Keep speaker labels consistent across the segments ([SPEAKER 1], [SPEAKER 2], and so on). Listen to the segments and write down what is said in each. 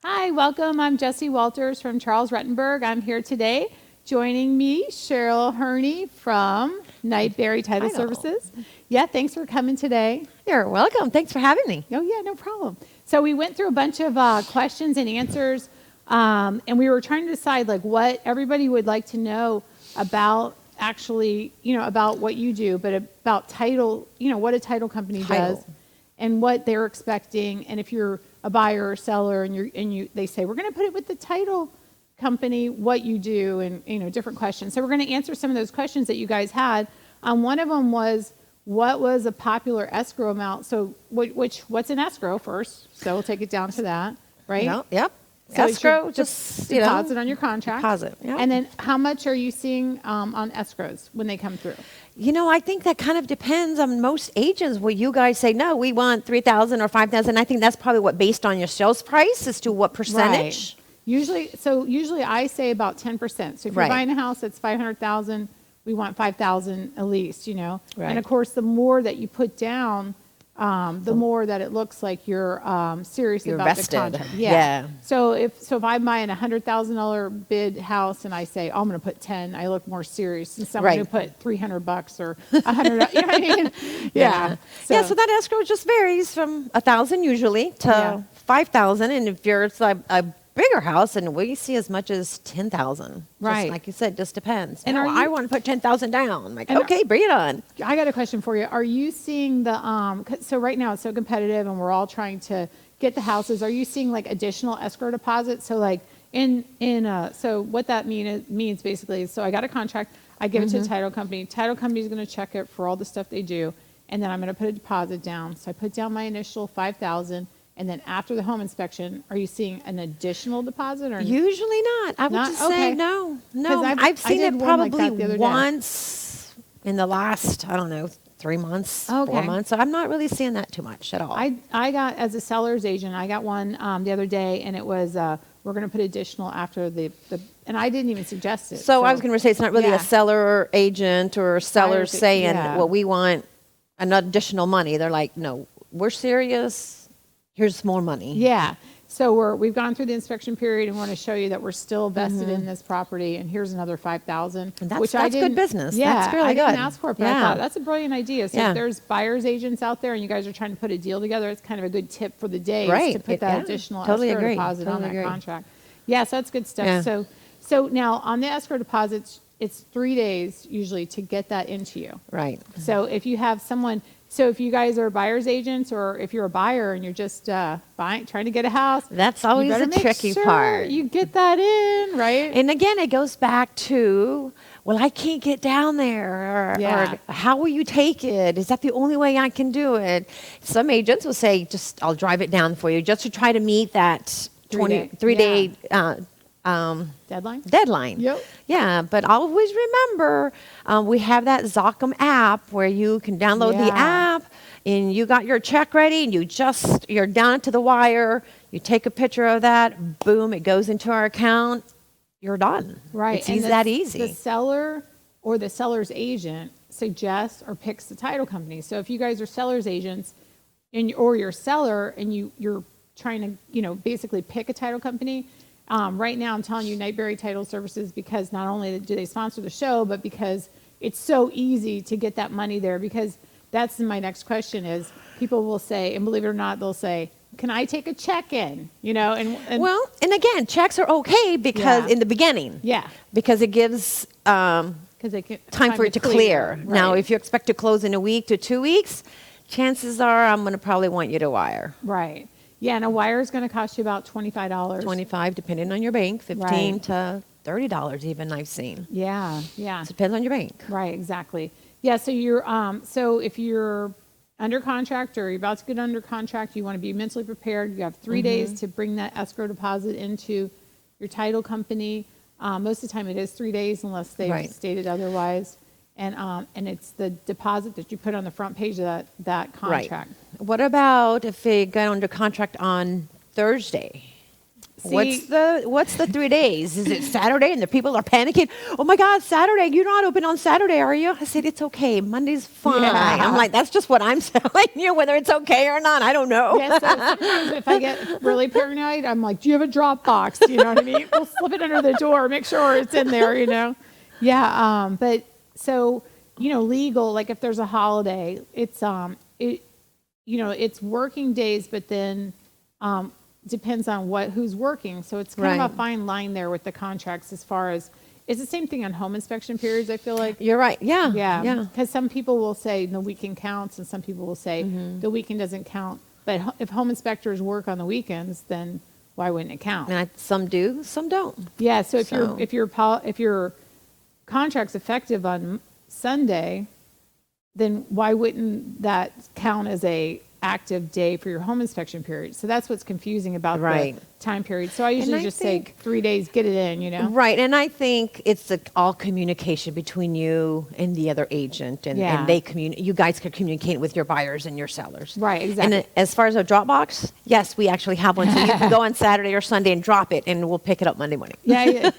[SPEAKER 1] Hi, welcome. I'm Jessie Walters from Charles Rutenberg. I'm here today. Joining me, Cheryl Herny from Nightberry Title Services. Yeah, thanks for coming today.
[SPEAKER 2] You're welcome. Thanks for having me.
[SPEAKER 1] Oh, yeah, no problem. So we went through a bunch of questions and answers, and we were trying to decide like what everybody would like to know about actually, about what you do, but about title, what a title company does and what they're expecting. And if you're a buyer or seller and they say, we're going to put it with the title company, what you do, and different questions. So we're going to answer some of those questions that you guys had. One of them was, what was a popular escrow amount? So what's an escrow first? So we'll take it down to that, right?
[SPEAKER 2] Yep.
[SPEAKER 1] So
[SPEAKER 2] escrow, just
[SPEAKER 1] deposit on your contract.
[SPEAKER 2] Deposit. Yep.
[SPEAKER 1] And then how much are you seeing on escrows when they come through?
[SPEAKER 2] I think that kind of depends on most agents. Where you guys say, no, we want $3,000 or $5,000. I think that's probably what based on your sales price as to what percentage.
[SPEAKER 1] Right. Usually I say about 10%. So if you're buying a house that's $500,000, we want $5,000 at least, Right. And of course, the more that you put down, the more that it looks like you're serious about
[SPEAKER 2] vested.
[SPEAKER 1] The contract.
[SPEAKER 2] Yeah.
[SPEAKER 1] So if I'm buying a $100,000 bid house and I say, oh, I'm going to put 10, I look more serious than someone who put $300 or $100. You know what I mean? Yeah.
[SPEAKER 2] So that escrow just varies from $1,000 usually to $5,000, and if you're a bigger house, and we see as much as $10,000.
[SPEAKER 1] Right.
[SPEAKER 2] Just like you said, just depends.
[SPEAKER 1] And
[SPEAKER 2] I want to put $10,000 down. I'm like, okay, bring it on.
[SPEAKER 1] I got a question for you. Are you seeing the, so right now it's so competitive and we're all trying to get the houses. Are you seeing like additional escrow deposits? So like so what that means basically is, so I got a contract, I give it to the title company. Title company is going to check it for all the stuff they do. And then I'm going to put a deposit down. So I put down my initial $5,000. And then after the home inspection, are you seeing an additional deposit? Or
[SPEAKER 2] usually not. I would just say no. I've seen it probably once in the last, 3 months, 4 months. So I'm not really seeing that too much at all.
[SPEAKER 1] I got, as a seller's agent, I got one the other day, and it was, we're going to put additional after the and I didn't even suggest it.
[SPEAKER 2] So I was going to say it's not really a seller or agent or seller saying, well, we want an additional money. They're like, no, we're serious. Here's more money.
[SPEAKER 1] Yeah. So we've gone through the inspection period and want to show you that we're still vested in this property. And here's another $5,000.
[SPEAKER 2] That's good business.
[SPEAKER 1] Yeah,
[SPEAKER 2] that's really good.
[SPEAKER 1] I didn't ask for it, but I thought that's a brilliant idea. So if there's buyer's agents out there and you guys are trying to put a deal together, it's kind of a good tip for the day to put that additional escrow deposit on that contract. Yeah, so that's good stuff. Yeah. So now on the escrow deposits, it's 3 days usually to get that into you.
[SPEAKER 2] Right.
[SPEAKER 1] So if you have someone. So if you guys are buyer's agents, or if you're a buyer and you're just trying to get a house,
[SPEAKER 2] that's always the tricky part.
[SPEAKER 1] You get that in, right?
[SPEAKER 2] And again, it goes back to, well, I can't get down there, or how will you take it? Is that the only way I can do it? Some agents will say, I'll drive it down for you, just to try to meet that 3-day deadline.
[SPEAKER 1] Yep.
[SPEAKER 2] Yeah, but always remember, we have that Zochem app where you can download the app, and you got your check ready, and you're down to the wire. You take a picture of that, boom, it goes into our account. You're done.
[SPEAKER 1] Right.
[SPEAKER 2] It's that easy.
[SPEAKER 1] The seller or the seller's agent suggests or picks the title company. So if you guys are seller's agents, or you're a seller, and you're trying to, basically pick a title company. Right now, I'm telling you, Nightberry Title Services, because not only do they sponsor the show, but because it's so easy to get that money there. Because that's my next question is, people will say, and believe it or not, they'll say, can I take a check in? And
[SPEAKER 2] again, checks are okay because in the beginning.
[SPEAKER 1] Yeah.
[SPEAKER 2] Because it gives time for it to clear. Right. Now, if you expect to close in a week to 2 weeks, chances are I'm going to probably want you to wire.
[SPEAKER 1] Right. Yeah, and a wire is going to cost you about $25.
[SPEAKER 2] $25, depending on your bank, $15 to $30 even I've seen.
[SPEAKER 1] Yeah.
[SPEAKER 2] So it depends on your bank.
[SPEAKER 1] Right, exactly. Yeah, so you're so if you're under contract or you're about to get under contract, you want to be mentally prepared. You have 3 days to bring that escrow deposit into your title company. Most of the time it is 3 days unless they've stated otherwise. And it's the deposit that you put on the front page of that contract.
[SPEAKER 2] Right. What about if they got under contract on Thursday? What's the 3 days? Is it Saturday and the people are panicking? Oh my God, Saturday! You're not open on Saturday, are you? I said it's okay. Monday's fine.
[SPEAKER 1] Yeah.
[SPEAKER 2] I'm like, that's just what I'm telling you. Whether it's okay or not, I don't know.
[SPEAKER 1] Yeah, so sometimes if I get really paranoid, I'm like, do you have a drop box? You know what I mean? We'll slip it under the door, make sure it's in there, you know? Yeah, but so, legal, like if there's a holiday, it's, it's working days, but then depends on who's working. So it's kind of a fine line there with the contracts as far as, it's the same thing on home inspection periods, I feel like.
[SPEAKER 2] You're right. Yeah.
[SPEAKER 1] Yeah. Because some people will say the weekend counts and some people will say the weekend doesn't count. But if home inspectors work on the weekends, then why wouldn't it count?
[SPEAKER 2] And some do, some don't.
[SPEAKER 1] Yeah. So if your contract's effective on Sunday, then why wouldn't that count as a active day for your home inspection period? So that's what's confusing about the time period. So I usually just say 3 days, get it in,
[SPEAKER 2] Right. And I think it's all communication between you and the other agent, and you guys can communicate with your buyers and your sellers.
[SPEAKER 1] Right, exactly.
[SPEAKER 2] And as far as a drop box, yes, we actually have one. So you can go on Saturday or Sunday and drop it, and we'll pick it up Monday morning.
[SPEAKER 1] Yeah.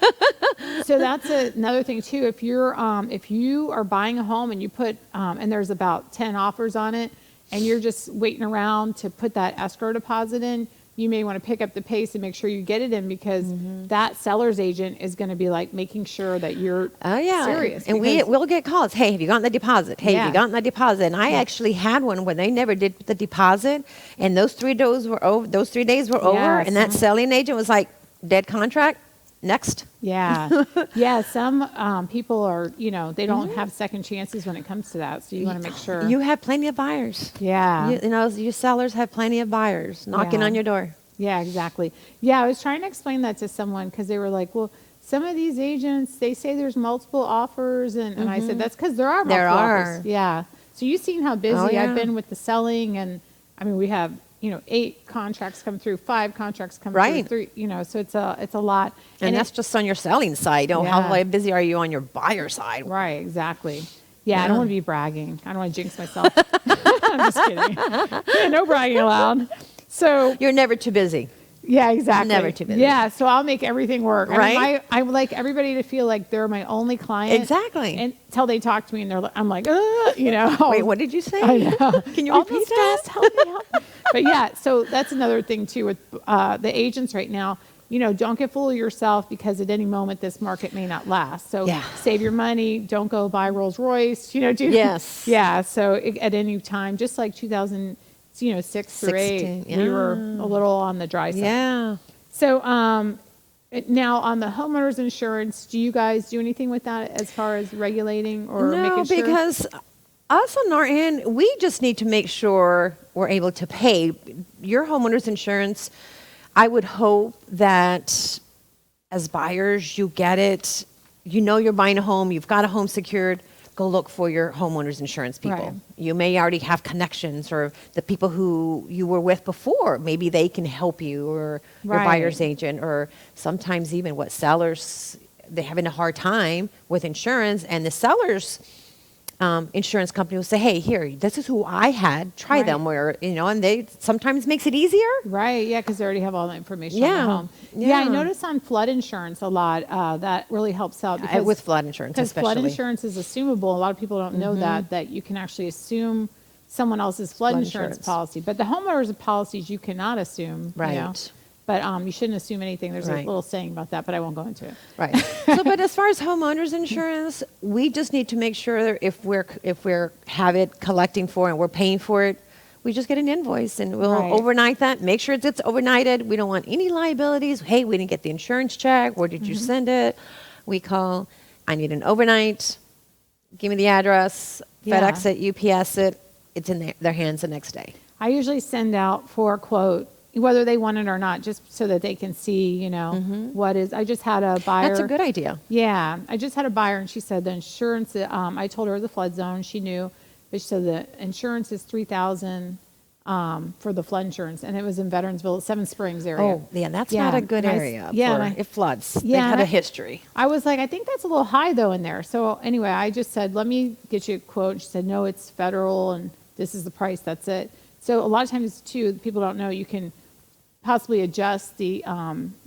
[SPEAKER 1] So that's another thing too. If you are buying a home and you put and there's about 10 offers on it, and you're just waiting around to put that escrow deposit in, you may want to pick up the pace and make sure you get it in, because that seller's agent is going to be like making sure that you're serious.
[SPEAKER 2] And we'll get calls. Hey, have you gotten the deposit? Hey, have you gotten the deposit? And I actually had one where they never did the deposit, and those 3 days were over. And that selling agent was like, dead contract. Next.
[SPEAKER 1] Yeah. Yeah. Some people are, they don't have second chances when it comes to that. So you want to make sure.
[SPEAKER 2] You have plenty of buyers.
[SPEAKER 1] Yeah.
[SPEAKER 2] You sellers have plenty of buyers knocking on your door.
[SPEAKER 1] Yeah, exactly. Yeah. I was trying to explain that to someone because they were like, well, some of these agents, they say there's multiple offers. And I said, that's because there are multiple offers. Yeah. So you've seen how busy I've been with the selling. And I mean, we have, 8 contracts come through, 5 contracts come through, 3, so it's a lot.
[SPEAKER 2] And that's just on your selling side. How busy are you on your buyer side?
[SPEAKER 1] Right, exactly. Yeah, I don't want to be bragging. I don't want to jinx myself. I'm just kidding. Yeah, no bragging allowed. So
[SPEAKER 2] you're never too busy.
[SPEAKER 1] Yeah, exactly.
[SPEAKER 2] Never too busy.
[SPEAKER 1] Yeah, so I'll make everything work.
[SPEAKER 2] Right?
[SPEAKER 1] I would like everybody to feel like they're my only client.
[SPEAKER 2] Exactly.
[SPEAKER 1] Until they talk to me and I'm like,
[SPEAKER 2] Wait, what did you say?
[SPEAKER 1] I know.
[SPEAKER 2] Can you repeat that?
[SPEAKER 1] Help me. But yeah, so that's another thing too with the agents right now. Don't get full of yourself, because at any moment this market may not last. So save your money. Don't go buy Rolls Royce.
[SPEAKER 2] Yes.
[SPEAKER 1] Yeah. So at any time, just like 2006 through 8, we were a little on the dry side.
[SPEAKER 2] Yeah.
[SPEAKER 1] So now on the homeowners insurance, do you guys do anything with that as far as regulating or making sure?
[SPEAKER 2] No, because us on our end, we just need to make sure we're able to pay. Your homeowners insurance, I would hope that as buyers, you get it. You're buying a home, you've got a home secured. Go look for your homeowners insurance people.
[SPEAKER 1] Right.
[SPEAKER 2] You may already have connections, or the people who you were with before, maybe they can help you, or your buyer's agent, or sometimes even sellers, they're having a hard time with insurance, and the seller's insurance company will say, hey, here, this is who I had, try them, and they sometimes makes it easier.
[SPEAKER 1] Right, yeah, because they already have all the information on the home. Yeah, I notice on flood insurance a lot, that really helps out. Because,
[SPEAKER 2] with flood insurance, especially.
[SPEAKER 1] Because flood insurance is assumable. A lot of people don't know that you can actually assume someone else's flood insurance policy. But the homeowners policies you cannot assume.
[SPEAKER 2] Right.
[SPEAKER 1] But you shouldn't assume anything. There's a little saying about that, but I won't go into it.
[SPEAKER 2] Right. But as far as homeowners insurance, we just need to make sure if we're have it collecting for and we're paying for it, we just get an invoice and we'll overnight that. Make sure it's overnighted. We don't want any liabilities. Hey, we didn't get the insurance check. Where did you send it? We call. I need an overnight. Give me the address. FedEx it. UPS it. It's in their hands the next day.
[SPEAKER 1] I usually send out for a quote, whether they want it or not, just so that they can see, what is. I just had a buyer.
[SPEAKER 2] That's a good idea.
[SPEAKER 1] Yeah. I just had a buyer, and she said the insurance, I told her the flood zone. She knew, but she said the insurance is $3,000 for the flood insurance, and it was in Veteransville, Seven Springs area.
[SPEAKER 2] Oh, yeah, that's not a good area. It floods.
[SPEAKER 1] Yeah,
[SPEAKER 2] They've had a history.
[SPEAKER 1] I was like, I think that's a little high, though, in there. So anyway, I just said, let me get you a quote. She said, no, it's federal, and this is the price. That's it. So a lot of times, too, people don't know you can possibly adjust the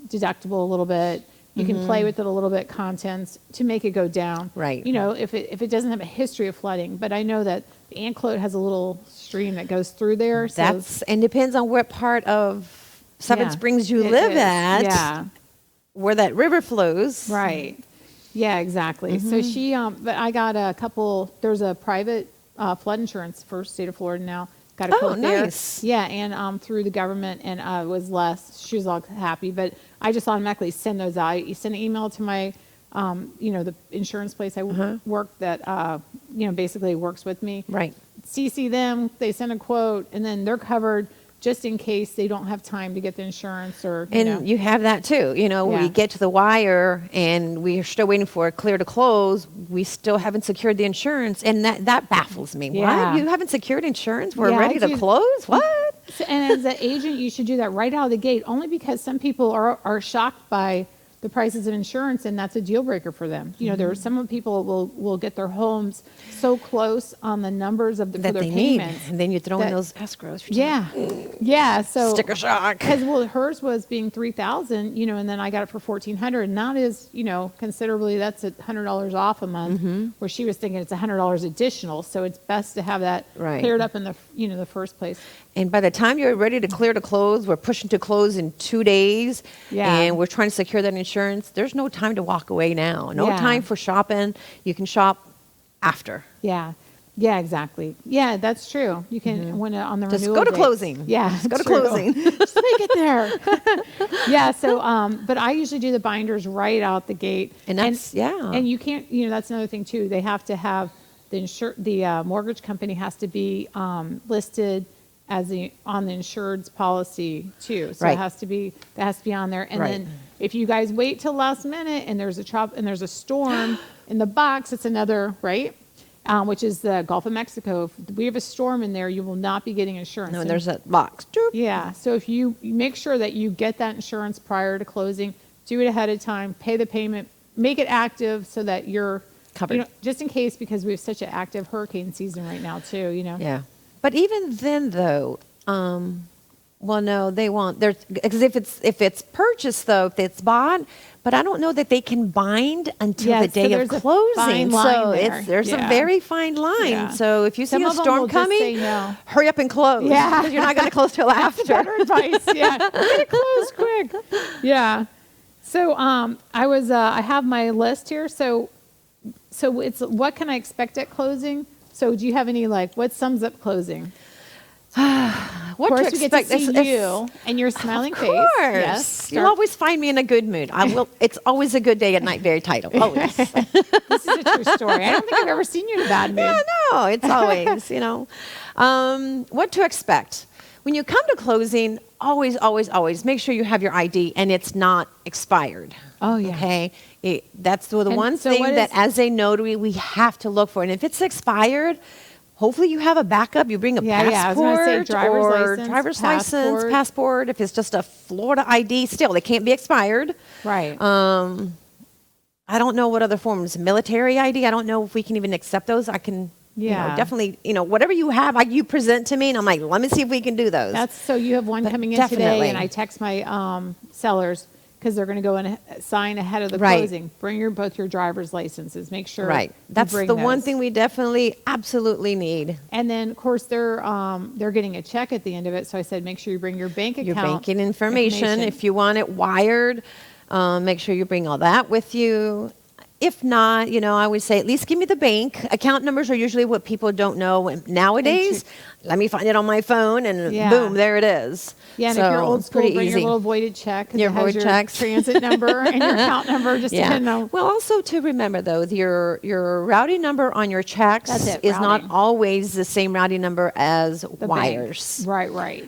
[SPEAKER 1] deductible a little bit. You can play with it a little bit, contents, to make it go down.
[SPEAKER 2] Right.
[SPEAKER 1] You know, if it doesn't have a history of flooding. But I know that the Anclote has a little stream that goes through there. So
[SPEAKER 2] And depends on what part of Seven
[SPEAKER 1] Yeah,
[SPEAKER 2] Springs you
[SPEAKER 1] it
[SPEAKER 2] live
[SPEAKER 1] is.
[SPEAKER 2] at,
[SPEAKER 1] Yeah.
[SPEAKER 2] where that river flows.
[SPEAKER 1] Right. Yeah, exactly. So she, but I got a couple, there's a private flood insurance for state of Florida now. Got a quote there.
[SPEAKER 2] Nice.
[SPEAKER 1] Yeah, and through the government, and it was less. She was all happy, but I just automatically send those out. You send an email to my, the insurance place I work that, basically works with me.
[SPEAKER 2] Right.
[SPEAKER 1] CC them, they send a quote, and then they're covered just in case they don't have time to get the insurance or,
[SPEAKER 2] And you have that too.
[SPEAKER 1] Yeah.
[SPEAKER 2] We get to the wire and we are still waiting for it clear to close. We still haven't secured the insurance, and that baffles me.
[SPEAKER 1] Yeah.
[SPEAKER 2] What? You haven't secured insurance? We're
[SPEAKER 1] Yeah,
[SPEAKER 2] ready to close? What?
[SPEAKER 1] So, and as an agent, you should do that right out of the gate, only because some people are shocked by the prices of insurance, and that's a deal breaker for them. There are some people will get their homes so close on the numbers of for
[SPEAKER 2] That
[SPEAKER 1] their
[SPEAKER 2] they need.
[SPEAKER 1] payments.
[SPEAKER 2] And then you throw in
[SPEAKER 1] that-
[SPEAKER 2] those escrows.
[SPEAKER 1] Yeah. So
[SPEAKER 2] Sticker shock.
[SPEAKER 1] because hers was being $3,000, and then I got it for $1,400, and that is, considerably, that's $100 off a month. Where she was thinking it's $100 additional, so it's best to have that
[SPEAKER 2] Right.
[SPEAKER 1] cleared up in the first place.
[SPEAKER 2] And by the time you're ready to clear to close, we're pushing to close in 2 days.
[SPEAKER 1] Yeah.
[SPEAKER 2] And we're trying to secure that insurance. There's no time to walk away now. No
[SPEAKER 1] Yeah.
[SPEAKER 2] time for shopping. You can shop after.
[SPEAKER 1] Yeah. Yeah, exactly. Yeah, that's true. You can when on the
[SPEAKER 2] Just
[SPEAKER 1] renewal
[SPEAKER 2] go to
[SPEAKER 1] date.
[SPEAKER 2] closing.
[SPEAKER 1] Yeah,
[SPEAKER 2] Just go to
[SPEAKER 1] true.
[SPEAKER 2] closing.
[SPEAKER 1] Just make it there. Yeah. So, but I usually do the binders right out the gate.
[SPEAKER 2] And that's- yeah.
[SPEAKER 1] And you can't. That's another thing too. They have to have the mortgage company has to be listed as on the insured's policy too. So
[SPEAKER 2] Right.
[SPEAKER 1] that has to be on there. And
[SPEAKER 2] Right.
[SPEAKER 1] then if you guys wait till last minute and there's a storm in the box, it's another right. Which is the Gulf of Mexico. If we have a storm in there, you will not be getting insurance.
[SPEAKER 2] No,
[SPEAKER 1] And-
[SPEAKER 2] there's a box. Doop.
[SPEAKER 1] yeah. So if you make sure that you get that insurance prior to closing, do it ahead of time, pay the payment, make it active so that you're
[SPEAKER 2] Covered.
[SPEAKER 1] just in case, because we have such an active hurricane season right now too.
[SPEAKER 2] Yeah. But even then, though, well, no, they won't. Because if it's purchased, though, if it's bought, but I don't know that they can bind until
[SPEAKER 1] Yeah,
[SPEAKER 2] the
[SPEAKER 1] so
[SPEAKER 2] day of
[SPEAKER 1] there's a
[SPEAKER 2] closing.
[SPEAKER 1] fine
[SPEAKER 2] So
[SPEAKER 1] line there.
[SPEAKER 2] there's
[SPEAKER 1] Yeah.
[SPEAKER 2] a very fine line.
[SPEAKER 1] Yeah.
[SPEAKER 2] So if you see
[SPEAKER 1] Some
[SPEAKER 2] a
[SPEAKER 1] of them
[SPEAKER 2] storm
[SPEAKER 1] will just say
[SPEAKER 2] coming,
[SPEAKER 1] no.
[SPEAKER 2] hurry up and close.
[SPEAKER 1] Yeah.
[SPEAKER 2] Because you're not going to close till after.
[SPEAKER 1] Better advice. Yeah. Get it closed quick. Yeah. So I have my list here. So it's what can I expect at closing? So do you have any what sums up closing?
[SPEAKER 2] What
[SPEAKER 1] Of course,
[SPEAKER 2] to
[SPEAKER 1] we get to
[SPEAKER 2] expect?
[SPEAKER 1] see you and your smiling face.
[SPEAKER 2] Of course.
[SPEAKER 1] Yes.
[SPEAKER 2] You'll always find me in a good mood. I will. It's always a good day at night, very title. Always.
[SPEAKER 1] This is a true story. I don't think I've ever seen you in a bad mood.
[SPEAKER 2] Yeah, no, it's always, what to expect. When you come to closing, always make sure you have your ID and it's not expired.
[SPEAKER 1] Oh, yeah.
[SPEAKER 2] Okay? That's the
[SPEAKER 1] And
[SPEAKER 2] one
[SPEAKER 1] so
[SPEAKER 2] thing
[SPEAKER 1] what
[SPEAKER 2] that
[SPEAKER 1] is-
[SPEAKER 2] as a notary we have to look for. And if it's expired, hopefully you have a backup. You bring a
[SPEAKER 1] Yeah, yeah, I was
[SPEAKER 2] passport
[SPEAKER 1] gonna say driver's
[SPEAKER 2] or
[SPEAKER 1] license,
[SPEAKER 2] driver's
[SPEAKER 1] passport.
[SPEAKER 2] license, passport. If it's just a Florida ID, still, they can't be expired.
[SPEAKER 1] Right.
[SPEAKER 2] I don't know what other forms. Military ID, I don't know if we can even accept those. I can,
[SPEAKER 1] Yeah.
[SPEAKER 2] definitely, whatever you have, you present to me, and I'm like, let me see if we can do those.
[SPEAKER 1] That's so you have one
[SPEAKER 2] But
[SPEAKER 1] coming in
[SPEAKER 2] definitely.
[SPEAKER 1] today, and I text my sellers because they're going to go and sign ahead of the
[SPEAKER 2] Right.
[SPEAKER 1] closing. Bring both your driver's licenses. Make sure.
[SPEAKER 2] Right.
[SPEAKER 1] you
[SPEAKER 2] That's
[SPEAKER 1] bring
[SPEAKER 2] the one
[SPEAKER 1] those.
[SPEAKER 2] thing we definitely, absolutely need.
[SPEAKER 1] And then, of course, they're getting a check at the end of it. So I said, make sure you bring your bank account.
[SPEAKER 2] Your banking information. If you want it wired, make sure you bring all that with you. If not, I always say, at least give me the bank. Account numbers are usually what people don't know nowadays. Let me find it on my phone, and
[SPEAKER 1] Yeah.
[SPEAKER 2] boom, there it is.
[SPEAKER 1] Yeah, and
[SPEAKER 2] So,
[SPEAKER 1] if you're old
[SPEAKER 2] it's
[SPEAKER 1] school,
[SPEAKER 2] pretty
[SPEAKER 1] bring
[SPEAKER 2] easy.
[SPEAKER 1] your little voided check. 'Cause
[SPEAKER 2] Your
[SPEAKER 1] it has
[SPEAKER 2] void checks.
[SPEAKER 1] transit number and your account number. Just to know.
[SPEAKER 2] Well, also to remember though, your routing number on your checks
[SPEAKER 1] That's it,
[SPEAKER 2] is not
[SPEAKER 1] routing.
[SPEAKER 2] always the same routing number as
[SPEAKER 1] The bank.
[SPEAKER 2] wires.
[SPEAKER 1] Right.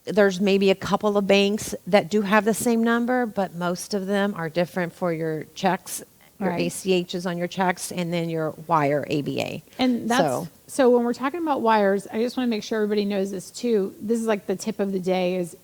[SPEAKER 2] There's maybe a couple of banks that do have the same number, but most of them are different for your checks, your
[SPEAKER 1] Right.
[SPEAKER 2] ACHs on your checks, and then your wire ABA.
[SPEAKER 1] And that's so when we're talking about wires, I just want to make sure everybody knows this too. This is like the tip of the day is,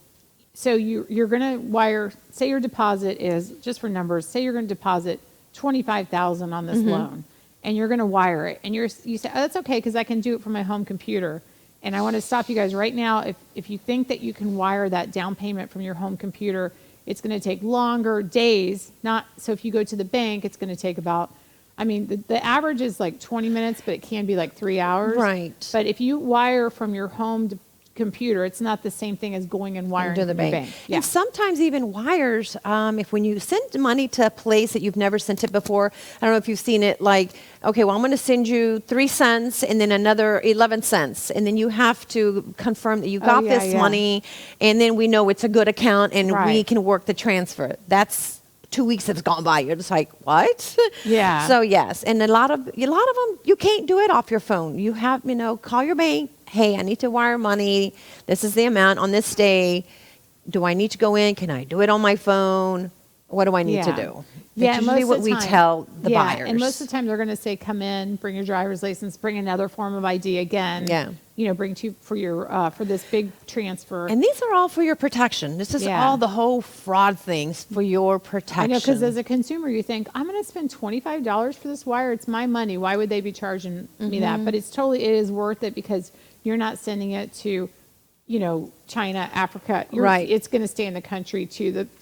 [SPEAKER 1] so you're going to wire, say your deposit is, just for numbers, say you're going to deposit $25,000 on this loan, and you're going to wire it, and you say, oh, that's okay because I can do it from my home computer. And I want to stop you guys right now. If you think that you can wire that down payment from your home computer, it's going to take longer days. So if you go to the bank, it's going to take about, I mean, the average is like 20 minutes, but it can be like 3 hours.
[SPEAKER 2] Right.
[SPEAKER 1] But if you wire from your home computer, it's not the same thing as going and wiring
[SPEAKER 2] to the
[SPEAKER 1] from your
[SPEAKER 2] bank.
[SPEAKER 1] bank. Yeah.
[SPEAKER 2] And sometimes even wires, if when you send money to a place that you've never sent it before, I don't know if you've seen it, like, okay, well, I'm going to send you 3 cents and then another 11 cents. And then you have to confirm that you got this money, and then we know it's a good account and we can work the transfer. That's 2 weeks that's gone by. You're just like, what?
[SPEAKER 1] Yeah.
[SPEAKER 2] So yes, and a lot of them, you can't do it off your phone. You have, call your bank. Hey, I need to wire money. This is the amount on this day. Do I need to go in? Can I do it on my phone? What do I need to do? That's usually what we tell the buyers.
[SPEAKER 1] And most of the time they're going to say, come in, bring your driver's license, bring another form of ID again.
[SPEAKER 2] Yeah.
[SPEAKER 1] Bring to for your for this big transfer.
[SPEAKER 2] And these are all for your protection. This is all the whole fraud things for your protection.
[SPEAKER 1] I know, because as a consumer, you think, I'm going to spend $25 for this wire. It's my money. Why would they be charging me that? But it is worth it, because you're not sending it to, China, Africa. It's going to stay in the country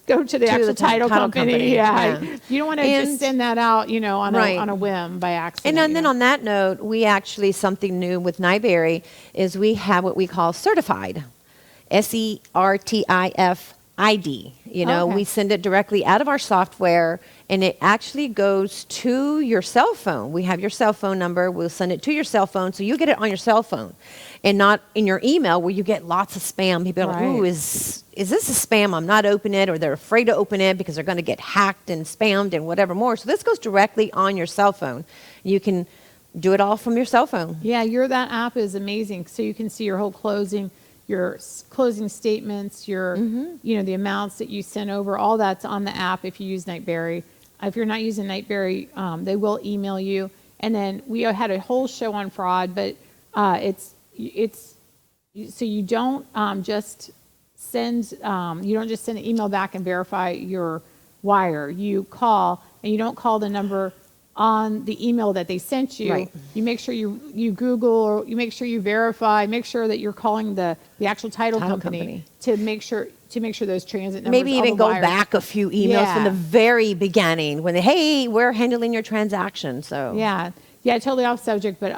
[SPEAKER 1] go to the actual title company. Yeah. You don't want to just send that out, on a whim by accident.
[SPEAKER 2] And then on that note, we actually, something new with Nyberry is we have what we call certified, SERTIF ID. We send it directly out of our software, and it actually goes to your cell phone. We have your cell phone number. We'll send it to your cell phone, so you get it on your cell phone, and not in your email where you get lots of spam. People are like, ooh, is this a spam? I'm not opening it, or they're afraid to open it because they're going to get hacked and spammed and whatever more. So this goes directly on your cell phone. You can do it all from your cell phone.
[SPEAKER 1] Yeah, that app is amazing. So you can see your whole closing statements, your, the amounts that you sent over, all that's on the app if you use Nyberry. If you're not using Nyberry, they will email you. And then we had a whole show on fraud, but it's so you don't just send an email back and verify your wire. You call, and you don't call the number on the email that they sent you.
[SPEAKER 2] Right.
[SPEAKER 1] You make sure you Google, or you make sure you verify, make sure that you're calling the actual title company to make sure those transit numbers.
[SPEAKER 2] Maybe even go back a few emails from the very beginning when hey, we're handling your transaction. So
[SPEAKER 1] yeah, totally off subject, but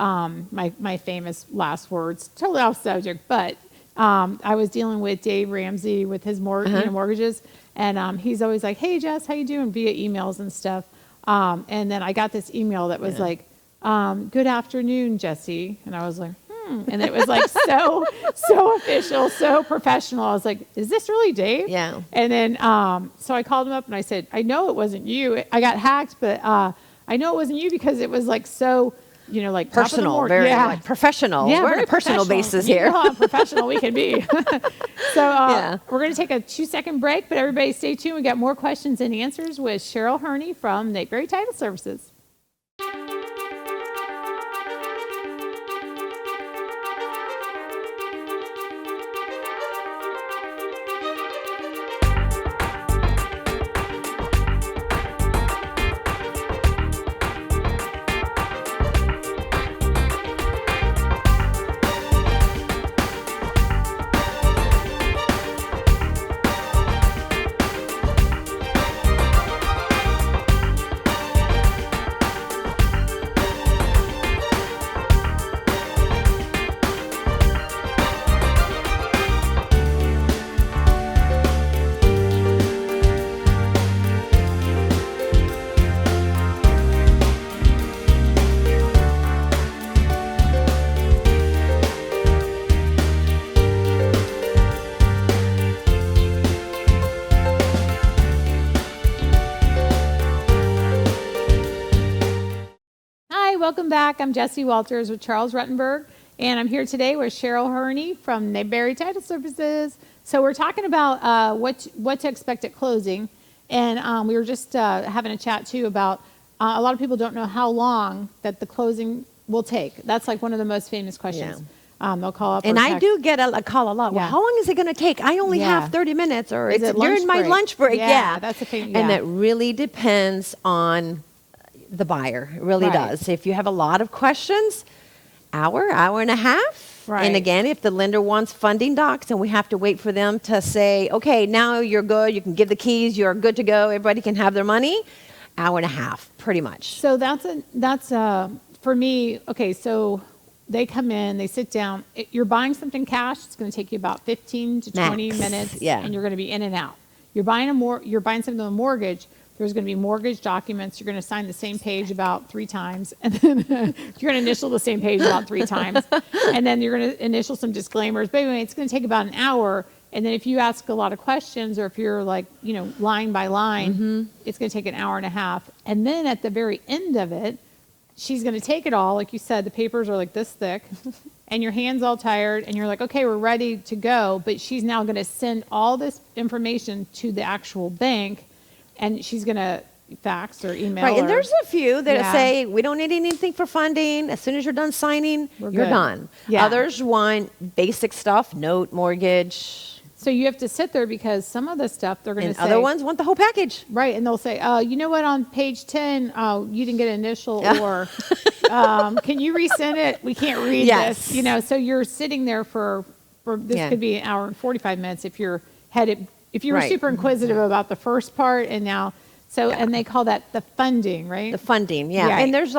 [SPEAKER 1] my famous last words, totally off subject, but I was dealing with Dave Ramsey with his mortgages, and he's always like, hey Jess, how you doing, via emails and stuff. And then I got this email that was like, good afternoon, Jessie. And I was like, And it was like so official, so professional. I was like, is this really Dave?
[SPEAKER 2] Yeah.
[SPEAKER 1] And then, so I called him up and I said, I know it wasn't you. I got hacked, but I know it wasn't you because it was like so, like
[SPEAKER 2] personal, very like professional.
[SPEAKER 1] Yeah,
[SPEAKER 2] we're on a personal basis here.
[SPEAKER 1] You know how professional we can be. So we're going to take a 2-second break, but everybody stay tuned. We got more questions and answers with Cheryl Herny from Nyberry Title Services. Welcome back. I'm Jessie Walters with Charles Rutenberg, and I'm here today with Cheryl Herny from Nyberry Title Services. So we're talking about what to expect at closing, and we were just having a chat too about a lot of people don't know how long that the closing will take. That's like one of the most famous questions. Yeah. They'll call up.
[SPEAKER 2] And I do get a call a lot. Well, how long is it going to take? I only have 30 minutes, or it's during my lunch break. Yeah,
[SPEAKER 1] that's a thing.
[SPEAKER 2] And that really depends on the buyer. It really does. If you have a lot of questions, hour and a half,
[SPEAKER 1] Right.
[SPEAKER 2] And again, if the lender wants funding docs and we have to wait for them to say, okay, now you're good, you can give the keys, you're good to go, everybody can have their money, hour and a half, pretty much.
[SPEAKER 1] So that's for me, okay, so they come in, they sit down. You're buying something cash, it's going to take you about 15 to 20
[SPEAKER 2] Max,
[SPEAKER 1] minutes,
[SPEAKER 2] yeah.
[SPEAKER 1] and you're going to be in and out. You're buying something with a mortgage, there's going to be mortgage documents. You're going to sign the same page about 3 times, and then you're going to initial the same page about 3 times, and then you're going to initial some disclaimers. But anyway, it's going to take about an hour. And then if you ask a lot of questions, or if you're like, line by line, it's going to take an hour and a half. And then at the very end of it, she's going to take it all. Like you said, the papers are like this thick, and your hand's all tired, and you're like, okay, we're ready to go. But she's now going to send all this information to the actual bank, and she's going to fax or email.
[SPEAKER 2] Right, and there's a few that
[SPEAKER 1] Yeah.
[SPEAKER 2] say, we don't need anything for funding. As soon as you're done signing,
[SPEAKER 1] We're
[SPEAKER 2] you're
[SPEAKER 1] good.
[SPEAKER 2] done.
[SPEAKER 1] Yeah.
[SPEAKER 2] Others want basic stuff, note, mortgage.
[SPEAKER 1] So you have to sit there because some of the stuff they're going to
[SPEAKER 2] And
[SPEAKER 1] say.
[SPEAKER 2] other ones want the whole package.
[SPEAKER 1] Right, and they'll say, you know what, on page 10, you didn't get an initial, or can you resend it? We can't read
[SPEAKER 2] Yes.
[SPEAKER 1] this. So you're sitting there for this
[SPEAKER 2] Yeah.
[SPEAKER 1] could be an hour and 45 minutes if you're headed, if you were
[SPEAKER 2] Right.
[SPEAKER 1] super inquisitive about the first part, and now, and they call that the funding, right?
[SPEAKER 2] The funding, yeah.
[SPEAKER 1] Right.
[SPEAKER 2] And there's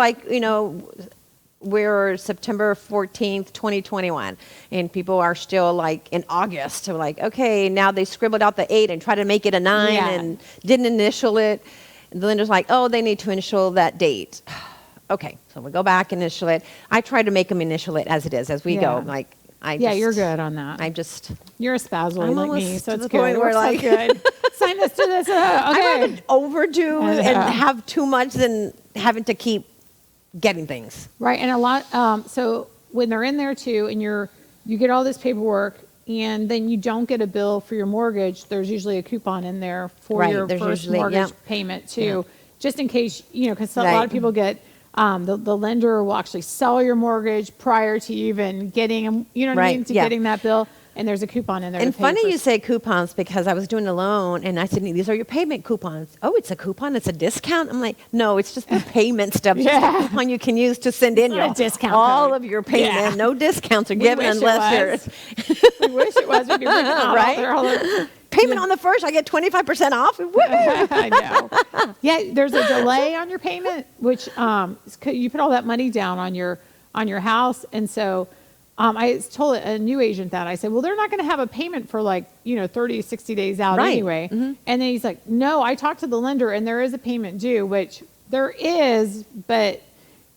[SPEAKER 2] we're September 14th, 2021, and people are still like in August. So like, okay, now they scribbled out the 8 and tried to make it a 9
[SPEAKER 1] Yeah.
[SPEAKER 2] and didn't initial it. And the lender's like, oh, they need to initial that date. Okay, so we go back and initial it. I try to make them initial it as it is, as we
[SPEAKER 1] Yeah.
[SPEAKER 2] go. Like,
[SPEAKER 1] You're good on that. You're a spazzle
[SPEAKER 2] I'm
[SPEAKER 1] like me,
[SPEAKER 2] almost
[SPEAKER 1] so
[SPEAKER 2] to
[SPEAKER 1] it's
[SPEAKER 2] the
[SPEAKER 1] good.
[SPEAKER 2] point where,
[SPEAKER 1] It works out good. Sign this to this.
[SPEAKER 2] I'd
[SPEAKER 1] Okay.
[SPEAKER 2] rather overdo
[SPEAKER 1] Yeah.
[SPEAKER 2] and have too much than having to keep getting things.
[SPEAKER 1] Right, and a lot. So when they're in there too, and you get all this paperwork, and then you don't get a bill for your mortgage, there's usually a coupon in there for
[SPEAKER 2] Right,
[SPEAKER 1] your
[SPEAKER 2] there's
[SPEAKER 1] first
[SPEAKER 2] usually-
[SPEAKER 1] mortgage
[SPEAKER 2] yep.
[SPEAKER 1] payment too, just in case, because a lot
[SPEAKER 2] Right.
[SPEAKER 1] of people get. The lender will actually sell your mortgage prior to even getting,
[SPEAKER 2] Right,
[SPEAKER 1] to
[SPEAKER 2] yeah.
[SPEAKER 1] getting that bill, and there's a coupon in there.
[SPEAKER 2] And
[SPEAKER 1] to pay
[SPEAKER 2] funny
[SPEAKER 1] for
[SPEAKER 2] you say coupons, because I was doing a loan and I said, these are your payment coupons. Oh, it's a coupon? It's a discount? I'm like, no, it's just the payment stuff. It's just
[SPEAKER 1] Yeah.
[SPEAKER 2] a coupon you can use to send in
[SPEAKER 1] It's not a
[SPEAKER 2] your
[SPEAKER 1] discount
[SPEAKER 2] all
[SPEAKER 1] code.
[SPEAKER 2] of your payment.
[SPEAKER 1] Yeah.
[SPEAKER 2] No discounts are
[SPEAKER 1] We
[SPEAKER 2] given
[SPEAKER 1] wish it
[SPEAKER 2] unless
[SPEAKER 1] was. We wish it was. We'd be bringing out
[SPEAKER 2] Right?
[SPEAKER 1] all the
[SPEAKER 2] payment on the first, I get 25% off. Woo-hoo.
[SPEAKER 1] I know. Yeah, there's a delay on your payment, which you put all that money down on your house, and so I told a new agent that I said, well, they're not going to have a payment for 30, 60 days out
[SPEAKER 2] Right.
[SPEAKER 1] anyway. And then he's like, no, I talked to the lender, and there is a payment due, which there is, but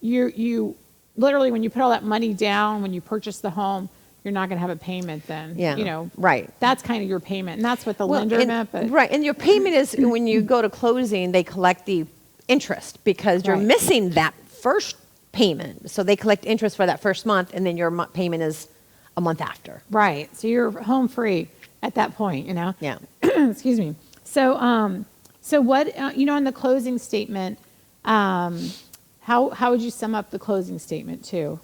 [SPEAKER 1] you literally when you put all that money down when you purchase the home, you're not going to have a payment then.
[SPEAKER 2] Yeah. Right.
[SPEAKER 1] That's kind of your payment, and that's what the
[SPEAKER 2] Well,
[SPEAKER 1] lender
[SPEAKER 2] and-
[SPEAKER 1] meant. But
[SPEAKER 2] Right. And your payment is when you go to closing, they collect the interest because you're
[SPEAKER 1] Right.
[SPEAKER 2] missing that first payment. So they collect interest for that first month, and then your payment is a month after.
[SPEAKER 1] Right. So you're home free at that point,
[SPEAKER 2] Yeah.
[SPEAKER 1] Excuse me. So what, in the closing statement, how would you sum up the closing statement too?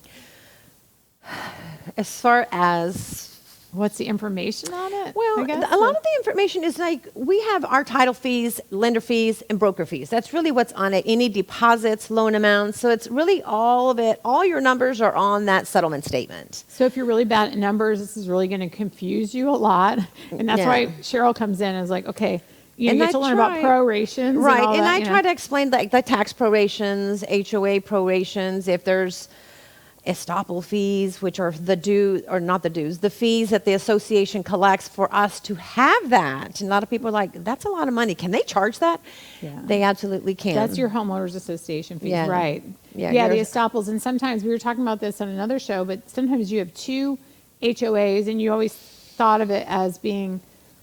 [SPEAKER 2] As far as,
[SPEAKER 1] What's the information on it?
[SPEAKER 2] well,
[SPEAKER 1] I guess?
[SPEAKER 2] a lot of the information is like we have our title fees, lender fees, and broker fees. That's really what's on it. Any deposits, loan amounts. So it's really all of it. All your numbers are on that settlement statement.
[SPEAKER 1] So if you're really bad at numbers, this is really going to confuse you a lot. And that's
[SPEAKER 2] Yeah.
[SPEAKER 1] why Cheryl comes in and is like, okay, you
[SPEAKER 2] And
[SPEAKER 1] get
[SPEAKER 2] I
[SPEAKER 1] to learn about
[SPEAKER 2] try-
[SPEAKER 1] prorations.
[SPEAKER 2] Right,
[SPEAKER 1] all
[SPEAKER 2] and
[SPEAKER 1] that,
[SPEAKER 2] I try to explain like the tax prorations, HOA prorations, if there's estoppel fees, which are the due, or not the dues, the fees that the association collects for us to have that. And a lot of people are like, that's a lot of money. Can they charge that?
[SPEAKER 1] Yeah.
[SPEAKER 2] They absolutely can.
[SPEAKER 1] That's your homeowners association fees,
[SPEAKER 2] Yeah.
[SPEAKER 1] right?
[SPEAKER 2] Yeah,
[SPEAKER 1] the
[SPEAKER 2] yours-
[SPEAKER 1] estoppels, and sometimes we were talking about this on another show, but sometimes you have 2 HOAs, and you always thought of it as being,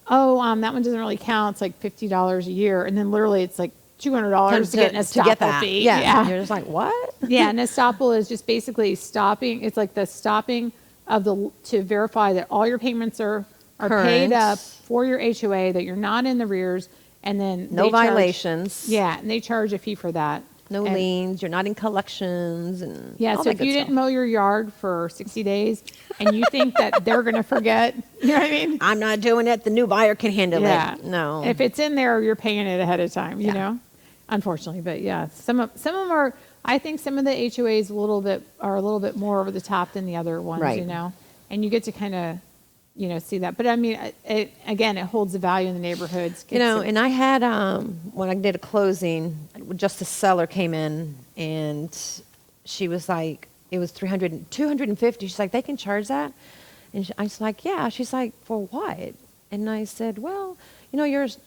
[SPEAKER 1] that one doesn't really count. It's like $50 a year, and then literally it's like $200 to get an estoppel
[SPEAKER 2] that.
[SPEAKER 1] fee.
[SPEAKER 2] Yeah. You're just like, what?
[SPEAKER 1] Yeah, an estoppel is just basically stopping. It's like the stopping to verify that all your payments are paid
[SPEAKER 2] Current.
[SPEAKER 1] up for your HOA, that you're not in the rears, and then
[SPEAKER 2] No
[SPEAKER 1] they charge-
[SPEAKER 2] violations.
[SPEAKER 1] Yeah, and they charge a fee for that.
[SPEAKER 2] No
[SPEAKER 1] And-
[SPEAKER 2] liens. You're not in collections. And
[SPEAKER 1] Yeah,
[SPEAKER 2] all
[SPEAKER 1] so
[SPEAKER 2] that
[SPEAKER 1] if
[SPEAKER 2] good
[SPEAKER 1] you
[SPEAKER 2] stuff.
[SPEAKER 1] didn't mow your yard for 60 days and you think that they're going to forget, you know what I mean?
[SPEAKER 2] I'm not doing it. The new buyer can handle
[SPEAKER 1] Yeah.
[SPEAKER 2] it. No.
[SPEAKER 1] If it's in there, you're paying it ahead of time, you
[SPEAKER 2] Yeah.
[SPEAKER 1] know? Unfortunately, but yeah, some of them are, I think some of the HOAs are a little bit more over the top than the other ones,
[SPEAKER 2] Right.
[SPEAKER 1] you know? and you get to kind of, see that. But I mean, it holds the value in the neighborhoods.
[SPEAKER 2] And I had, when I did a closing, just the seller came in and she was like, it was 250. She's like, they can charge that? And I was like, yeah. She's like, for what? And I said, well,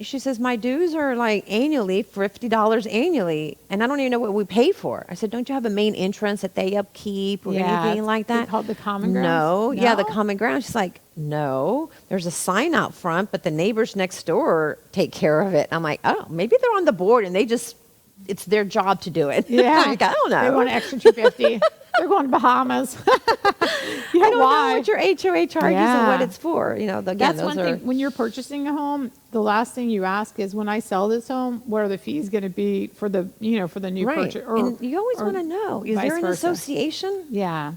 [SPEAKER 2] she says, my dues are like annually, $50 annually. And I don't even know what we pay for. I said, don't you have a main entrance that they upkeep or anything like that?
[SPEAKER 1] Called the common grounds?
[SPEAKER 2] No. Yeah, the common ground. She's like, no, there's a sign out front, but the neighbors next door take care of it. I'm like, oh, maybe they're on the board and it's their job to do it.
[SPEAKER 1] Yeah.
[SPEAKER 2] Like, I don't know.
[SPEAKER 1] They want an extra $250. They're going to Bahamas.
[SPEAKER 2] I don't know what your HOA charges and what it's for.
[SPEAKER 1] That's one thing. When you're purchasing a home, the last thing you ask is, when I sell this home, what are the fees going to be for the, for the new purchase?
[SPEAKER 2] And you always want to know, is there an association?
[SPEAKER 1] Yeah.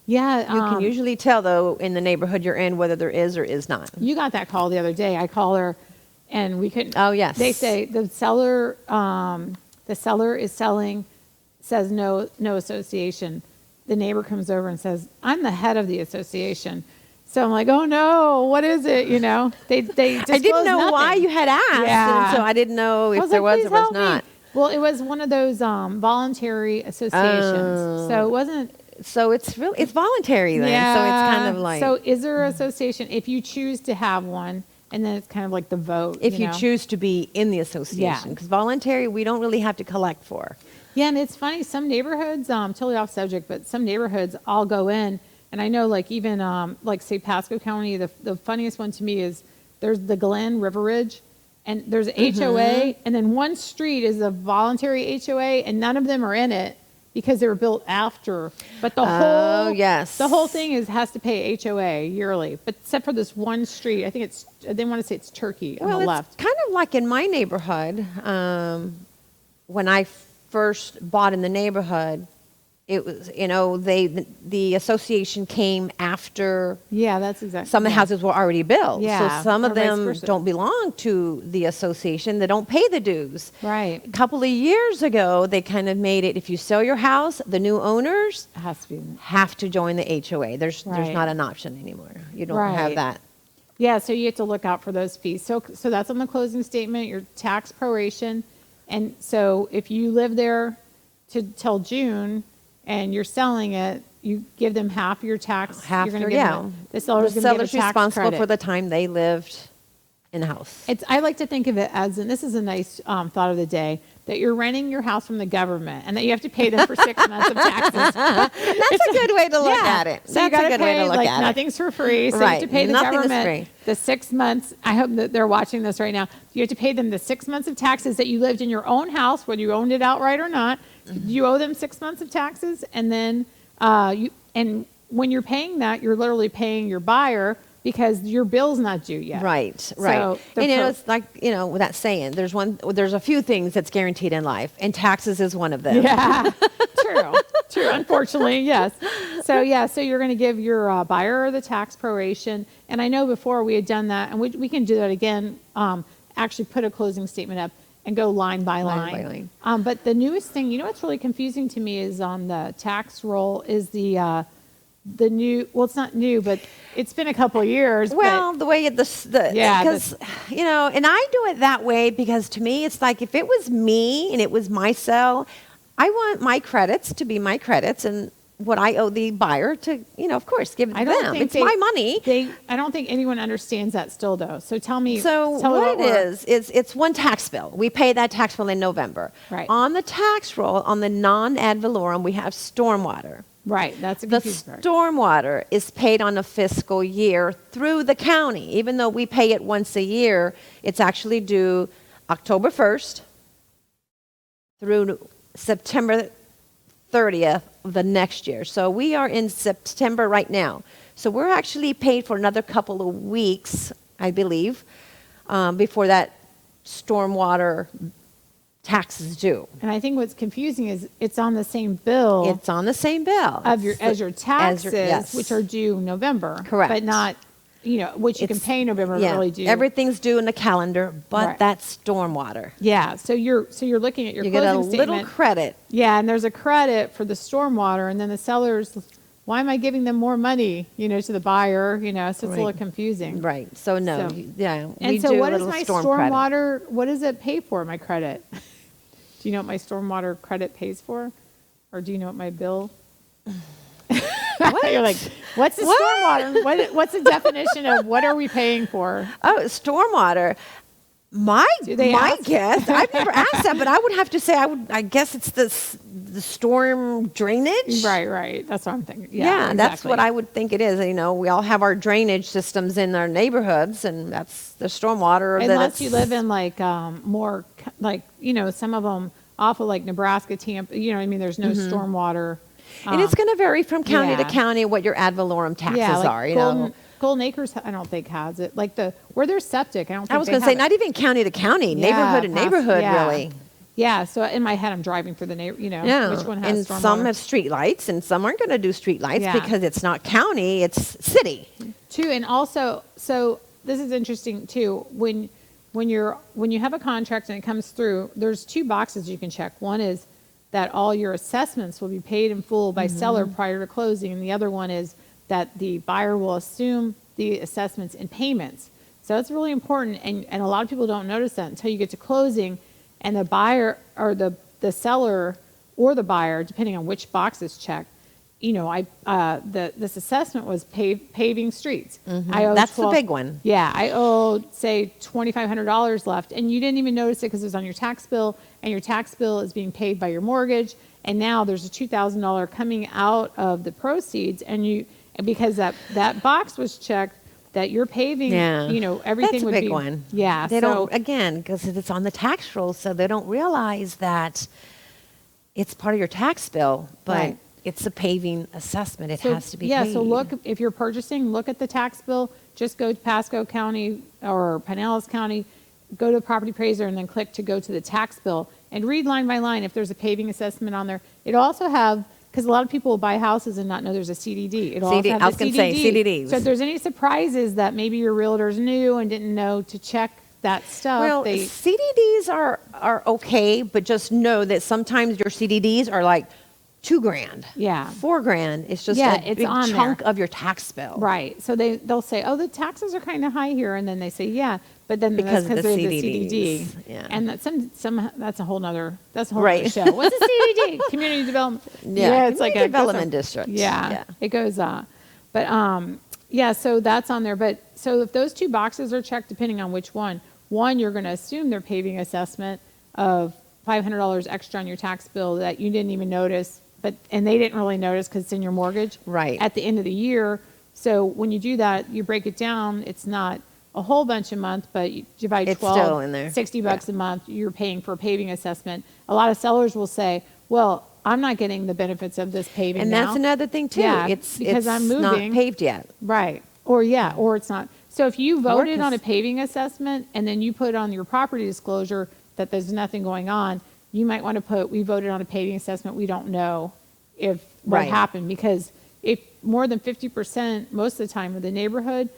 [SPEAKER 1] Yeah.
[SPEAKER 2] You can usually tell, though, in the neighborhood you're in, whether there is or is not.
[SPEAKER 1] You got that call the other day. I called her and we couldn't.
[SPEAKER 2] Oh, yes.
[SPEAKER 1] They say the seller is selling, says no association. The neighbor comes over and says, I'm the head of the association. So I'm like, oh no, what is it? They
[SPEAKER 2] I didn't know why you had asked.
[SPEAKER 1] Yeah.
[SPEAKER 2] And so I didn't know if there was or was not.
[SPEAKER 1] Well, it was one of those voluntary associations. So it wasn't.
[SPEAKER 2] So it's voluntary then.
[SPEAKER 1] Yeah.
[SPEAKER 2] So it's kind of like.
[SPEAKER 1] So is there an association if you choose to have one? And then it's kind of like the vote.
[SPEAKER 2] If you choose to be in the association. Because voluntary, we don't really have to collect for.
[SPEAKER 1] Yeah, and it's funny, some neighborhoods, totally off subject, but some neighborhoods I'll go in, and I know like even like say Pasco County, the funniest one to me is there's the Glen River Ridge, and there's an HOA, and then one street is a voluntary HOA, and none of them are in it because they were built after. But the whole thing has to pay HOA yearly, but except for this one street. I think they want to say it's Turkey on the left.
[SPEAKER 2] It's kind of like in my neighborhood, when I first bought in the neighborhood, it was, the association came after.
[SPEAKER 1] Yeah, that's exactly.
[SPEAKER 2] Some of the houses were already built.
[SPEAKER 1] Yeah.
[SPEAKER 2] So some of them don't belong to the association. They don't pay the dues.
[SPEAKER 1] Right.
[SPEAKER 2] A couple of years ago, they kind of made it, if you sell your house, the new owners have to join the HOA. There's not an option anymore. You don't have that.
[SPEAKER 1] Yeah, so you have to look out for those fees. So that's on the closing statement, your tax proration. And so if you live there till June and you're selling it, you give them half your tax.
[SPEAKER 2] Half,
[SPEAKER 1] you're the seller's going to give a tax
[SPEAKER 2] responsible
[SPEAKER 1] credit
[SPEAKER 2] for the time they lived in the house.
[SPEAKER 1] I like to think of it as, and this is a nice thought of the day, that you're renting your house from the government and that you have to pay them for 6 months of taxes.
[SPEAKER 2] That's a good way to look at it.
[SPEAKER 1] So you got to pay, nothing's for free. So you have to pay the government the 6 months. I hope that they're watching this right now. You have to pay them the 6 months of taxes that you lived in your own house, whether you owned it outright or not. You owe them 6 months of taxes. And then and when you're paying that, you're literally paying your buyer because your bill's not due yet.
[SPEAKER 2] Right. So and it's like, with that saying, there's a few things that's guaranteed in life, and taxes is one of them.
[SPEAKER 1] Yeah, true. Unfortunately, yes. So you're going to give your buyer the tax proration. And I know before we had done that, and we can do that again, actually put a closing statement up and go line by line. But the newest thing, what's really confusing to me is on the tax roll is the new, well, it's not new, but it's been a couple of years.
[SPEAKER 2] Well, the way because, and I do it that way because to me, it's like if it was me and it was my sell, I want my credits to be my credits and what I owe the buyer to, of course, give it to them. It's my money.
[SPEAKER 1] I don't think anyone understands that still, though. So tell me.
[SPEAKER 2] So what it is it's one tax bill. We pay that tax bill in November.
[SPEAKER 1] Right.
[SPEAKER 2] On the tax roll, on the non-ad valorem, we have stormwater.
[SPEAKER 1] Right, that's a
[SPEAKER 2] the
[SPEAKER 1] confusing part.
[SPEAKER 2] Stormwater is paid on a fiscal year through the county. Even though we pay it once a year, it's actually due October 1st through September 30th of the next year. So we are in September right now. So we're actually paid for another couple of weeks, I believe, before that stormwater tax is due.
[SPEAKER 1] And I think what's confusing is it's on the same bill.
[SPEAKER 2] It's on the same bill.
[SPEAKER 1] As your taxes, which are due November.
[SPEAKER 2] Correct.
[SPEAKER 1] But not, which you can pay November, early due.
[SPEAKER 2] Everything's due in the calendar, but that's stormwater.
[SPEAKER 1] Yeah. So you're looking at your closing statement.
[SPEAKER 2] You get a little credit.
[SPEAKER 1] Yeah, and there's a credit for the stormwater, and then the seller's why am I giving them more money, to the buyer, so it's a little confusing.
[SPEAKER 2] Right. So no,
[SPEAKER 1] So-
[SPEAKER 2] yeah.
[SPEAKER 1] And
[SPEAKER 2] we
[SPEAKER 1] so
[SPEAKER 2] do
[SPEAKER 1] what
[SPEAKER 2] a
[SPEAKER 1] is
[SPEAKER 2] little
[SPEAKER 1] my
[SPEAKER 2] storm credit.
[SPEAKER 1] stormwater, what does it pay for, my credit? Do you know what my stormwater credit pays for? Or do you know what my bill? You're like, what's the stormwater? What's the definition of what are we paying for?
[SPEAKER 2] Oh, stormwater.
[SPEAKER 1] they
[SPEAKER 2] My
[SPEAKER 1] ask?
[SPEAKER 2] guess, I've never asked that, but I would have to say I guess it's the storm drainage.
[SPEAKER 1] Right. That's what I'm thinking.
[SPEAKER 2] Yeah,
[SPEAKER 1] exactly.
[SPEAKER 2] that's what I would think it is. We all have our drainage systems in our neighborhoods, and that's the stormwater.
[SPEAKER 1] Unless you live in like more like some of them off of like Nebraska, Tampa. There's no stormwater.
[SPEAKER 2] And it's going to vary from county to
[SPEAKER 1] yeah.
[SPEAKER 2] county what your ad valorem taxes
[SPEAKER 1] like
[SPEAKER 2] are.
[SPEAKER 1] Golden Acres, I don't think has it. Like where there's septic, I don't think
[SPEAKER 2] I was
[SPEAKER 1] they
[SPEAKER 2] going to
[SPEAKER 1] have
[SPEAKER 2] say
[SPEAKER 1] it.
[SPEAKER 2] not even county to county,
[SPEAKER 1] Yeah,
[SPEAKER 2] neighborhood to neighborhood, really.
[SPEAKER 1] Yeah. So in my head, I'm driving for the neighbor.
[SPEAKER 2] Yeah,
[SPEAKER 1] Which one has
[SPEAKER 2] and
[SPEAKER 1] stormwater?
[SPEAKER 2] some have street lights, and some aren't going to do street lights
[SPEAKER 1] Yeah.
[SPEAKER 2] because it's not county, it's city.
[SPEAKER 1] Too, and also, so this is interesting too. When you have a contract and it comes through, there's 2 boxes you can check. One is that all your assessments will be paid in full by seller prior to closing, and the other one is that the buyer will assume the assessments and payments. So it's really important, and a lot of people don't notice that until you get to closing, and the buyer or the seller or the buyer, depending on which box is checked, this assessment was paving streets. I owed
[SPEAKER 2] That's the big one.
[SPEAKER 1] Yeah, I owed, say, $2,500 left, and you didn't even notice it because it was on your tax bill, and your tax bill is being paid by your mortgage, and now there's a $2,000 coming out of the proceeds, and because that box was checked, that you're paving, everything
[SPEAKER 2] That's a
[SPEAKER 1] would
[SPEAKER 2] big
[SPEAKER 1] be.
[SPEAKER 2] one.
[SPEAKER 1] Yeah,
[SPEAKER 2] They don't, again, because it's on the tax roll, so they don't realize that it's part of your tax bill, but
[SPEAKER 1] Right.
[SPEAKER 2] it's a paving assessment. It has to be
[SPEAKER 1] Yeah,
[SPEAKER 2] paid.
[SPEAKER 1] so look, if you're purchasing, look at the tax bill. Just go to Pasco County or Pinellas County, go to the property appraiser, and then click to go to the tax bill and read line by line if there's a paving assessment on there. It'll also have, because a lot of people will buy houses and not know there's a CDD. It'll also have
[SPEAKER 2] I was
[SPEAKER 1] the
[SPEAKER 2] going to say
[SPEAKER 1] CDD.
[SPEAKER 2] CDDs.
[SPEAKER 1] So if there's any surprises that maybe your realtors knew and didn't know to check that stuff,
[SPEAKER 2] Well, CDDs are okay, but just know that sometimes your CDDs are like $2,000.
[SPEAKER 1] Yeah.
[SPEAKER 2] $4,000. It's just
[SPEAKER 1] Yeah,
[SPEAKER 2] a
[SPEAKER 1] it's
[SPEAKER 2] big
[SPEAKER 1] on
[SPEAKER 2] chunk
[SPEAKER 1] there.
[SPEAKER 2] of your tax bill.
[SPEAKER 1] right. So they'll say, oh, the taxes are kind of high here, and then they say, yeah, but then
[SPEAKER 2] Because
[SPEAKER 1] that's
[SPEAKER 2] of the
[SPEAKER 1] they're
[SPEAKER 2] CDDs.
[SPEAKER 1] CDD.
[SPEAKER 2] Yeah.
[SPEAKER 1] And that's that's a whole nother
[SPEAKER 2] Right.
[SPEAKER 1] nother show. What's a CDD? Community development.
[SPEAKER 2] Yeah,
[SPEAKER 1] it's like
[SPEAKER 2] community development district.
[SPEAKER 1] Yeah,
[SPEAKER 2] Yeah.
[SPEAKER 1] it goes on. But yeah, so that's on there. But so if those 2 boxes are checked, depending on which one, you're going to assume their paving assessment of $500 extra on your tax bill that you didn't even notice, and they didn't really notice because it's in your mortgage.
[SPEAKER 2] Right.
[SPEAKER 1] At the end of the year. So when you do that, you break it down. It's not a whole bunch a month, but you divide
[SPEAKER 2] It's
[SPEAKER 1] 12,
[SPEAKER 2] still in there.
[SPEAKER 1] $60 a month, you're paying for a paving assessment. A lot of sellers will say, well, I'm not getting the benefits of this paving
[SPEAKER 2] And
[SPEAKER 1] now.
[SPEAKER 2] that's another thing, too.
[SPEAKER 1] Yeah,
[SPEAKER 2] it's
[SPEAKER 1] because I'm
[SPEAKER 2] not
[SPEAKER 1] moving.
[SPEAKER 2] paved yet.
[SPEAKER 1] Right. Or it's not. So if you voted on a
[SPEAKER 2] 'cause-
[SPEAKER 1] paving assessment and then you put on your property disclosure that there's nothing going on, you might want to put, we voted on a paving assessment. We don't know what
[SPEAKER 2] Right.
[SPEAKER 1] happened, because if more than 50% most of the time of the neighborhood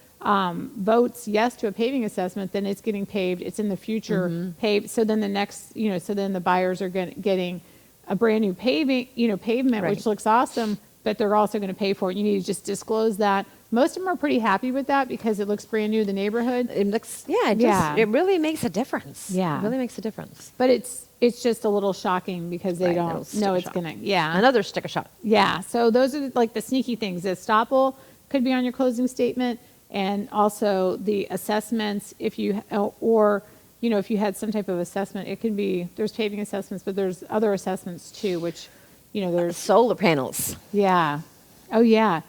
[SPEAKER 1] votes yes to a paving assessment, then it's getting paved. It's in the future paved. So then the next, so then the buyers are getting a brand new pavement,
[SPEAKER 2] Right.
[SPEAKER 1] which looks awesome, but they're also going to pay for it. You need to just disclose that. Most of them are pretty happy with that because it looks brand new to the neighborhood.
[SPEAKER 2] It looks,
[SPEAKER 1] Yeah.
[SPEAKER 2] it really makes a difference.
[SPEAKER 1] Yeah.
[SPEAKER 2] It really makes a difference.
[SPEAKER 1] But it's just a little shocking because they
[SPEAKER 2] Right,
[SPEAKER 1] don't
[SPEAKER 2] little sticker
[SPEAKER 1] know it's
[SPEAKER 2] shock.
[SPEAKER 1] going to, yeah.
[SPEAKER 2] Another sticker shock.
[SPEAKER 1] Yeah, so those are like the sneaky things. The estoppel could be on your closing statement, and also the assessments if you, or, if you had some type of assessment, it can be, there's paving assessments, but there's other assessments too, which, there's,
[SPEAKER 2] Solar panels.
[SPEAKER 1] yeah. Oh, yeah.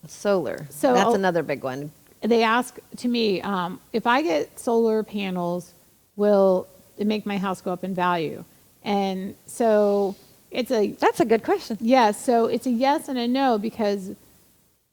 [SPEAKER 2] Solar.
[SPEAKER 1] So-
[SPEAKER 2] That's another big one.
[SPEAKER 1] They ask to me, if I get solar panels, will it make my house go up in value? And so
[SPEAKER 2] That's a good question.
[SPEAKER 1] yeah, so it's a yes and a no because,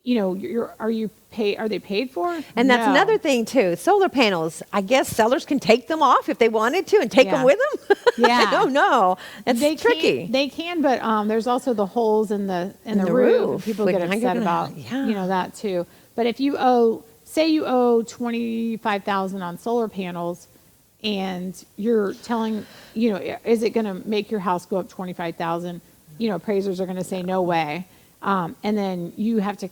[SPEAKER 1] are they paid for?
[SPEAKER 2] And that's
[SPEAKER 1] No.
[SPEAKER 2] another thing too. Solar panels. I guess sellers can take them off if they wanted to and take
[SPEAKER 1] Yeah.
[SPEAKER 2] them with them.
[SPEAKER 1] Yeah.
[SPEAKER 2] I don't know. It's
[SPEAKER 1] They
[SPEAKER 2] tricky.
[SPEAKER 1] They can, but there's also the holes in the
[SPEAKER 2] In the
[SPEAKER 1] roof.
[SPEAKER 2] roof,
[SPEAKER 1] And people
[SPEAKER 2] which
[SPEAKER 1] get
[SPEAKER 2] now you're
[SPEAKER 1] upset
[SPEAKER 2] gonna
[SPEAKER 1] about
[SPEAKER 2] have-
[SPEAKER 1] that too. But if you owe, say you owe $25,000 on solar panels, and you're telling, is it going to make your house go up $25,000? Appraisers are going to say no way. And then you have to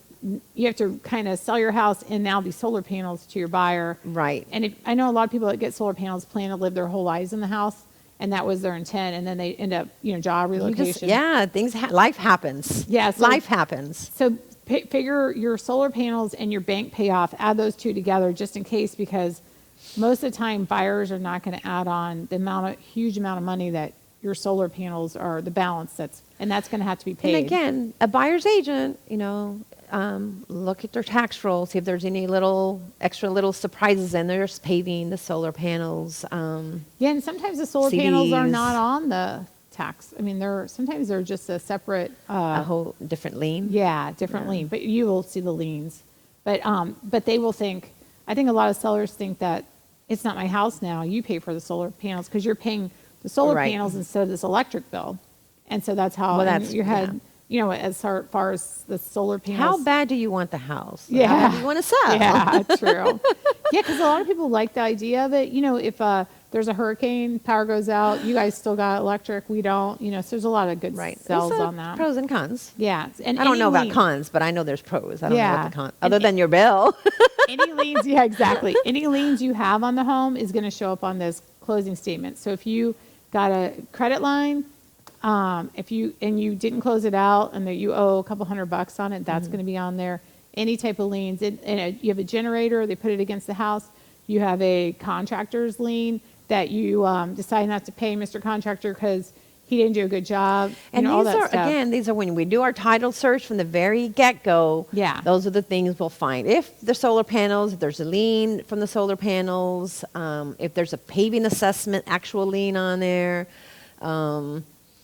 [SPEAKER 1] kind of sell your house and now these solar panels to your buyer.
[SPEAKER 2] Right.
[SPEAKER 1] And I know a lot of people that get solar panels plan to live their whole lives in the house, and that was their intent, and then they end up, job relocation.
[SPEAKER 2] Life happens.
[SPEAKER 1] Yeah, so-
[SPEAKER 2] life happens.
[SPEAKER 1] So figure your solar panels and your bank payoff, add those two together just in case, because most of the time buyers are not going to add on the huge amount of money that your solar panels are, the balance and that's going to have to be paid.
[SPEAKER 2] And again, a buyer's agent, look at their tax roll, see if there's any extra little surprises in there. There's paving, the solar panels.
[SPEAKER 1] Yeah, and sometimes the solar panels are
[SPEAKER 2] CDs.
[SPEAKER 1] not on the tax. I mean, sometimes they're just a separate.
[SPEAKER 2] A whole different lien.
[SPEAKER 1] Yeah, different lien, but you will see the liens. But they will think. I think a lot of sellers think that it's not my house now. You pay for the solar panels because you're paying the solar
[SPEAKER 2] Right.
[SPEAKER 1] panels instead of this electric bill, and so that's how.
[SPEAKER 2] Well,
[SPEAKER 1] and
[SPEAKER 2] that's-
[SPEAKER 1] you had. As far as the solar panels.
[SPEAKER 2] How bad do you want the house?
[SPEAKER 1] Yeah.
[SPEAKER 2] How bad do you want to sell?
[SPEAKER 1] Yeah, true. Yeah, because a lot of people like the idea of it. If there's a hurricane, power goes out, you guys still got electric, we don't. So there's a lot of good
[SPEAKER 2] Right.
[SPEAKER 1] sells
[SPEAKER 2] There's,
[SPEAKER 1] on that.
[SPEAKER 2] Pros and cons.
[SPEAKER 1] Yeah, and
[SPEAKER 2] I don't
[SPEAKER 1] any
[SPEAKER 2] know about
[SPEAKER 1] lien-
[SPEAKER 2] cons, but I know there's pros. I don't know
[SPEAKER 1] Yeah.
[SPEAKER 2] what the cons, other than your bill.
[SPEAKER 1] Any liens, yeah, exactly. Any liens you have on the home is going to show up on this closing statement. So if you got a credit line, if you didn't close it out and that you owe a couple $100 on it, that's going to be on there. Any type of liens, you have a generator, they put it against the house. You have a contractor's lien that you decide not to pay Mr. Contractor because he didn't do a good job.
[SPEAKER 2] And
[SPEAKER 1] all
[SPEAKER 2] these
[SPEAKER 1] that
[SPEAKER 2] are,
[SPEAKER 1] stuff.
[SPEAKER 2] again, these are when we do our title search from the very get-go.
[SPEAKER 1] Yeah.
[SPEAKER 2] Those are the things we'll find. If the solar panels, if there's a lien from the solar panels, if there's a paving assessment, actual lien on there,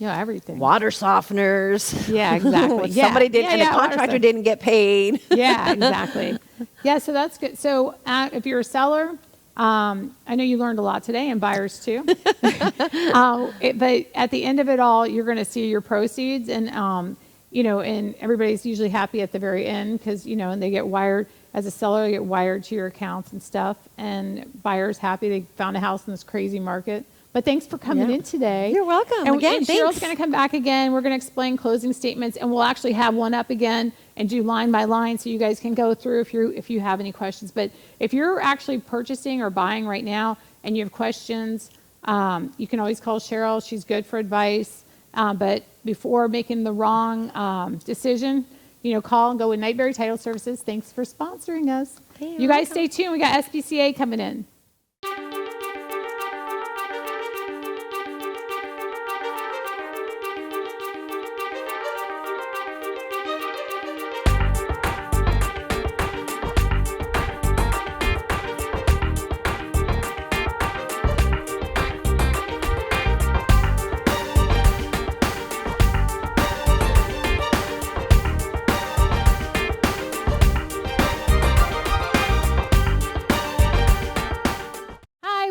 [SPEAKER 1] everything.
[SPEAKER 2] water softeners.
[SPEAKER 1] Yeah, exactly.
[SPEAKER 2] When
[SPEAKER 1] Yeah.
[SPEAKER 2] somebody did,
[SPEAKER 1] Yeah,
[SPEAKER 2] and the
[SPEAKER 1] yeah, water
[SPEAKER 2] contractor
[SPEAKER 1] stuff.
[SPEAKER 2] didn't get paid.
[SPEAKER 1] Yeah, exactly. Yeah, so that's good. So if you're a seller, I know you learned a lot today, and buyers too. But at the end of it all, you're going to see your proceeds, and and everybody's usually happy at the very end because and they get wired as a seller, you get wired to your accounts and stuff, and buyers happy they found a house in this crazy market. But thanks for coming
[SPEAKER 2] Yeah.
[SPEAKER 1] in today.
[SPEAKER 2] You're welcome.
[SPEAKER 1] And,
[SPEAKER 2] Again,
[SPEAKER 1] and Cheryl's
[SPEAKER 2] thanks.
[SPEAKER 1] going to come back again. We're going to explain closing statements, and we'll actually have one up again and do line by line so you guys can go through if you have any questions. But if you're actually purchasing or buying right now and you have questions, you can always call Cheryl. She's good for advice. But before making the wrong decision, call and go with Nightberry Title Services. Thanks for sponsoring us.
[SPEAKER 2] Hey,
[SPEAKER 1] You
[SPEAKER 2] you're
[SPEAKER 1] guys
[SPEAKER 2] welcome.
[SPEAKER 1] stay tuned. We got SPCA coming in.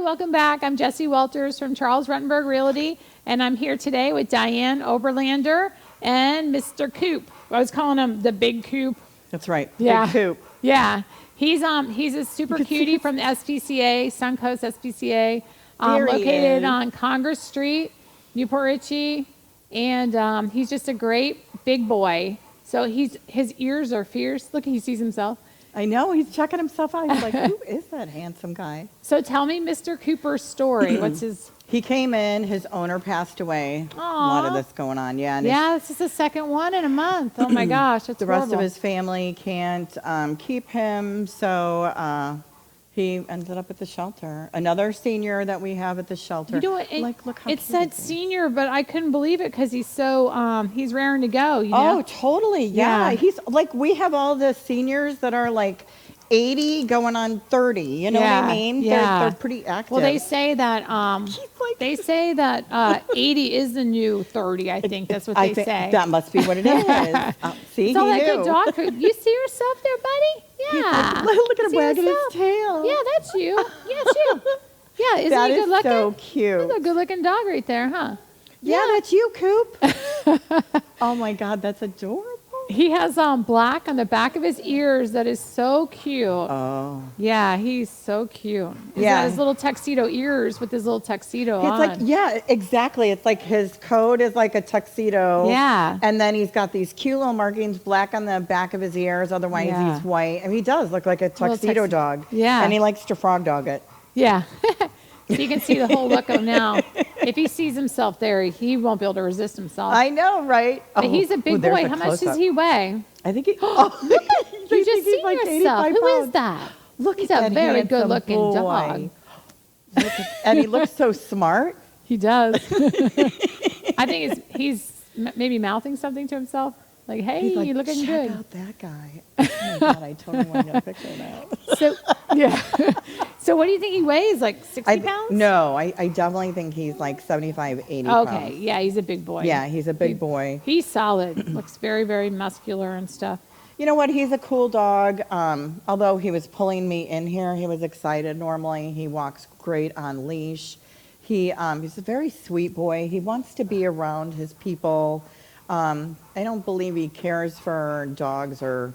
[SPEAKER 1] Welcome back. I'm Jessie Walters from Charles Rutenberg Realty, and I'm here today with Diane Oberlander and Mr. Coop. I was calling him the Big Coop.
[SPEAKER 3] That's right.
[SPEAKER 1] Yeah.
[SPEAKER 3] Big Coop.
[SPEAKER 1] Yeah. He's a super cutie from the SPCA, Suncoast SPCA,
[SPEAKER 3] There he
[SPEAKER 1] located
[SPEAKER 3] is.
[SPEAKER 1] on Congress Street, Newport Richey, and he's just a great big boy. So his ears are fierce. Look, he sees himself.
[SPEAKER 3] I know. He's checking himself out. He's like, who is that handsome guy?
[SPEAKER 1] So tell me Mr. Cooper's story. What's his...
[SPEAKER 3] He came in. His owner passed away. A lot of
[SPEAKER 1] Aw.
[SPEAKER 3] this going on. Yeah. And
[SPEAKER 1] Yeah, this is the second one in a month. Oh my gosh, that's
[SPEAKER 3] the rest
[SPEAKER 1] horrible.
[SPEAKER 3] of his family can't keep him. So he ended up at the shelter. Another senior that we have at the shelter.
[SPEAKER 1] You know what?
[SPEAKER 3] Look how
[SPEAKER 1] it
[SPEAKER 3] cute
[SPEAKER 1] said
[SPEAKER 3] is he?
[SPEAKER 1] senior, but I couldn't believe it because he's so he's raring to go. You know?
[SPEAKER 3] Oh, totally. Yeah.
[SPEAKER 1] Yeah.
[SPEAKER 3] He's like, we have all the seniors that are like 80 going on 30. You know what I mean?
[SPEAKER 1] Yeah.
[SPEAKER 3] They're pretty active.
[SPEAKER 1] Well, they say that
[SPEAKER 3] like-
[SPEAKER 1] they say that 80 is the new 30. I think that's what
[SPEAKER 3] I
[SPEAKER 1] they
[SPEAKER 3] think
[SPEAKER 1] say.
[SPEAKER 3] that must be what it is. See,
[SPEAKER 1] it's all
[SPEAKER 3] he
[SPEAKER 1] that
[SPEAKER 3] knew.
[SPEAKER 1] good dog food. You see yourself there, buddy? Yeah.
[SPEAKER 3] Look at him
[SPEAKER 1] See
[SPEAKER 3] wagging his
[SPEAKER 1] yourself?
[SPEAKER 3] tail.
[SPEAKER 1] Yeah, that's you. Yeah, it's you. Yeah, isn't
[SPEAKER 3] That
[SPEAKER 1] he
[SPEAKER 3] is
[SPEAKER 1] good looking?
[SPEAKER 3] so cute.
[SPEAKER 1] That's a good looking dog right there, huh?
[SPEAKER 3] Yeah, that's you, Coop. Oh my God, that's adorable.
[SPEAKER 1] He has black on the back of his ears. That is so cute.
[SPEAKER 3] Oh.
[SPEAKER 1] Yeah, he's so cute. He's
[SPEAKER 3] Yeah.
[SPEAKER 1] got his little tuxedo ears with his little tuxedo
[SPEAKER 3] It's
[SPEAKER 1] on.
[SPEAKER 3] like, yeah, exactly. It's like his coat is like a tuxedo.
[SPEAKER 1] Yeah.
[SPEAKER 3] And then he's got these cute little markings, black on the back of his ears. Otherwise,
[SPEAKER 1] Yeah.
[SPEAKER 3] he's white. And he does look like a tuxedo dog.
[SPEAKER 1] Yeah.
[SPEAKER 3] And he likes to frog dog it.
[SPEAKER 1] Yeah. So you can see the whole look of him now. If he sees himself there, he won't be able to resist himself.
[SPEAKER 3] I know, right?
[SPEAKER 1] But he's a big
[SPEAKER 3] there's
[SPEAKER 1] boy.
[SPEAKER 3] a
[SPEAKER 1] How much does
[SPEAKER 3] close-up.
[SPEAKER 1] he weigh?
[SPEAKER 3] I think he. Oh,
[SPEAKER 1] You just seen yourself. Who is that?
[SPEAKER 3] Look
[SPEAKER 1] He's
[SPEAKER 3] at
[SPEAKER 1] a
[SPEAKER 3] that
[SPEAKER 1] very
[SPEAKER 3] handsome
[SPEAKER 1] good-looking
[SPEAKER 3] boy.
[SPEAKER 1] dog.
[SPEAKER 3] And he looks so smart.
[SPEAKER 1] He does. I think he's maybe mouthing something to himself. Like, hey,
[SPEAKER 3] He's like,
[SPEAKER 1] you're looking
[SPEAKER 3] check
[SPEAKER 1] good.
[SPEAKER 3] out that guy. Oh my God, I totally want to get a picture of that.
[SPEAKER 1] So, yeah. So what do you think he weighs? Like 60 pounds?
[SPEAKER 3] No, I definitely think he's like 75, 80 pounds.
[SPEAKER 1] Okay. Yeah, he's a big boy.
[SPEAKER 3] Yeah, he's a big boy.
[SPEAKER 1] He's solid. Looks very, very muscular and stuff.
[SPEAKER 3] You know what? He's a cool dog. Although he was pulling me in here, he was excited normally. He walks great on leash. He's a very sweet boy. He wants to be around his people. I don't believe he cares for dogs or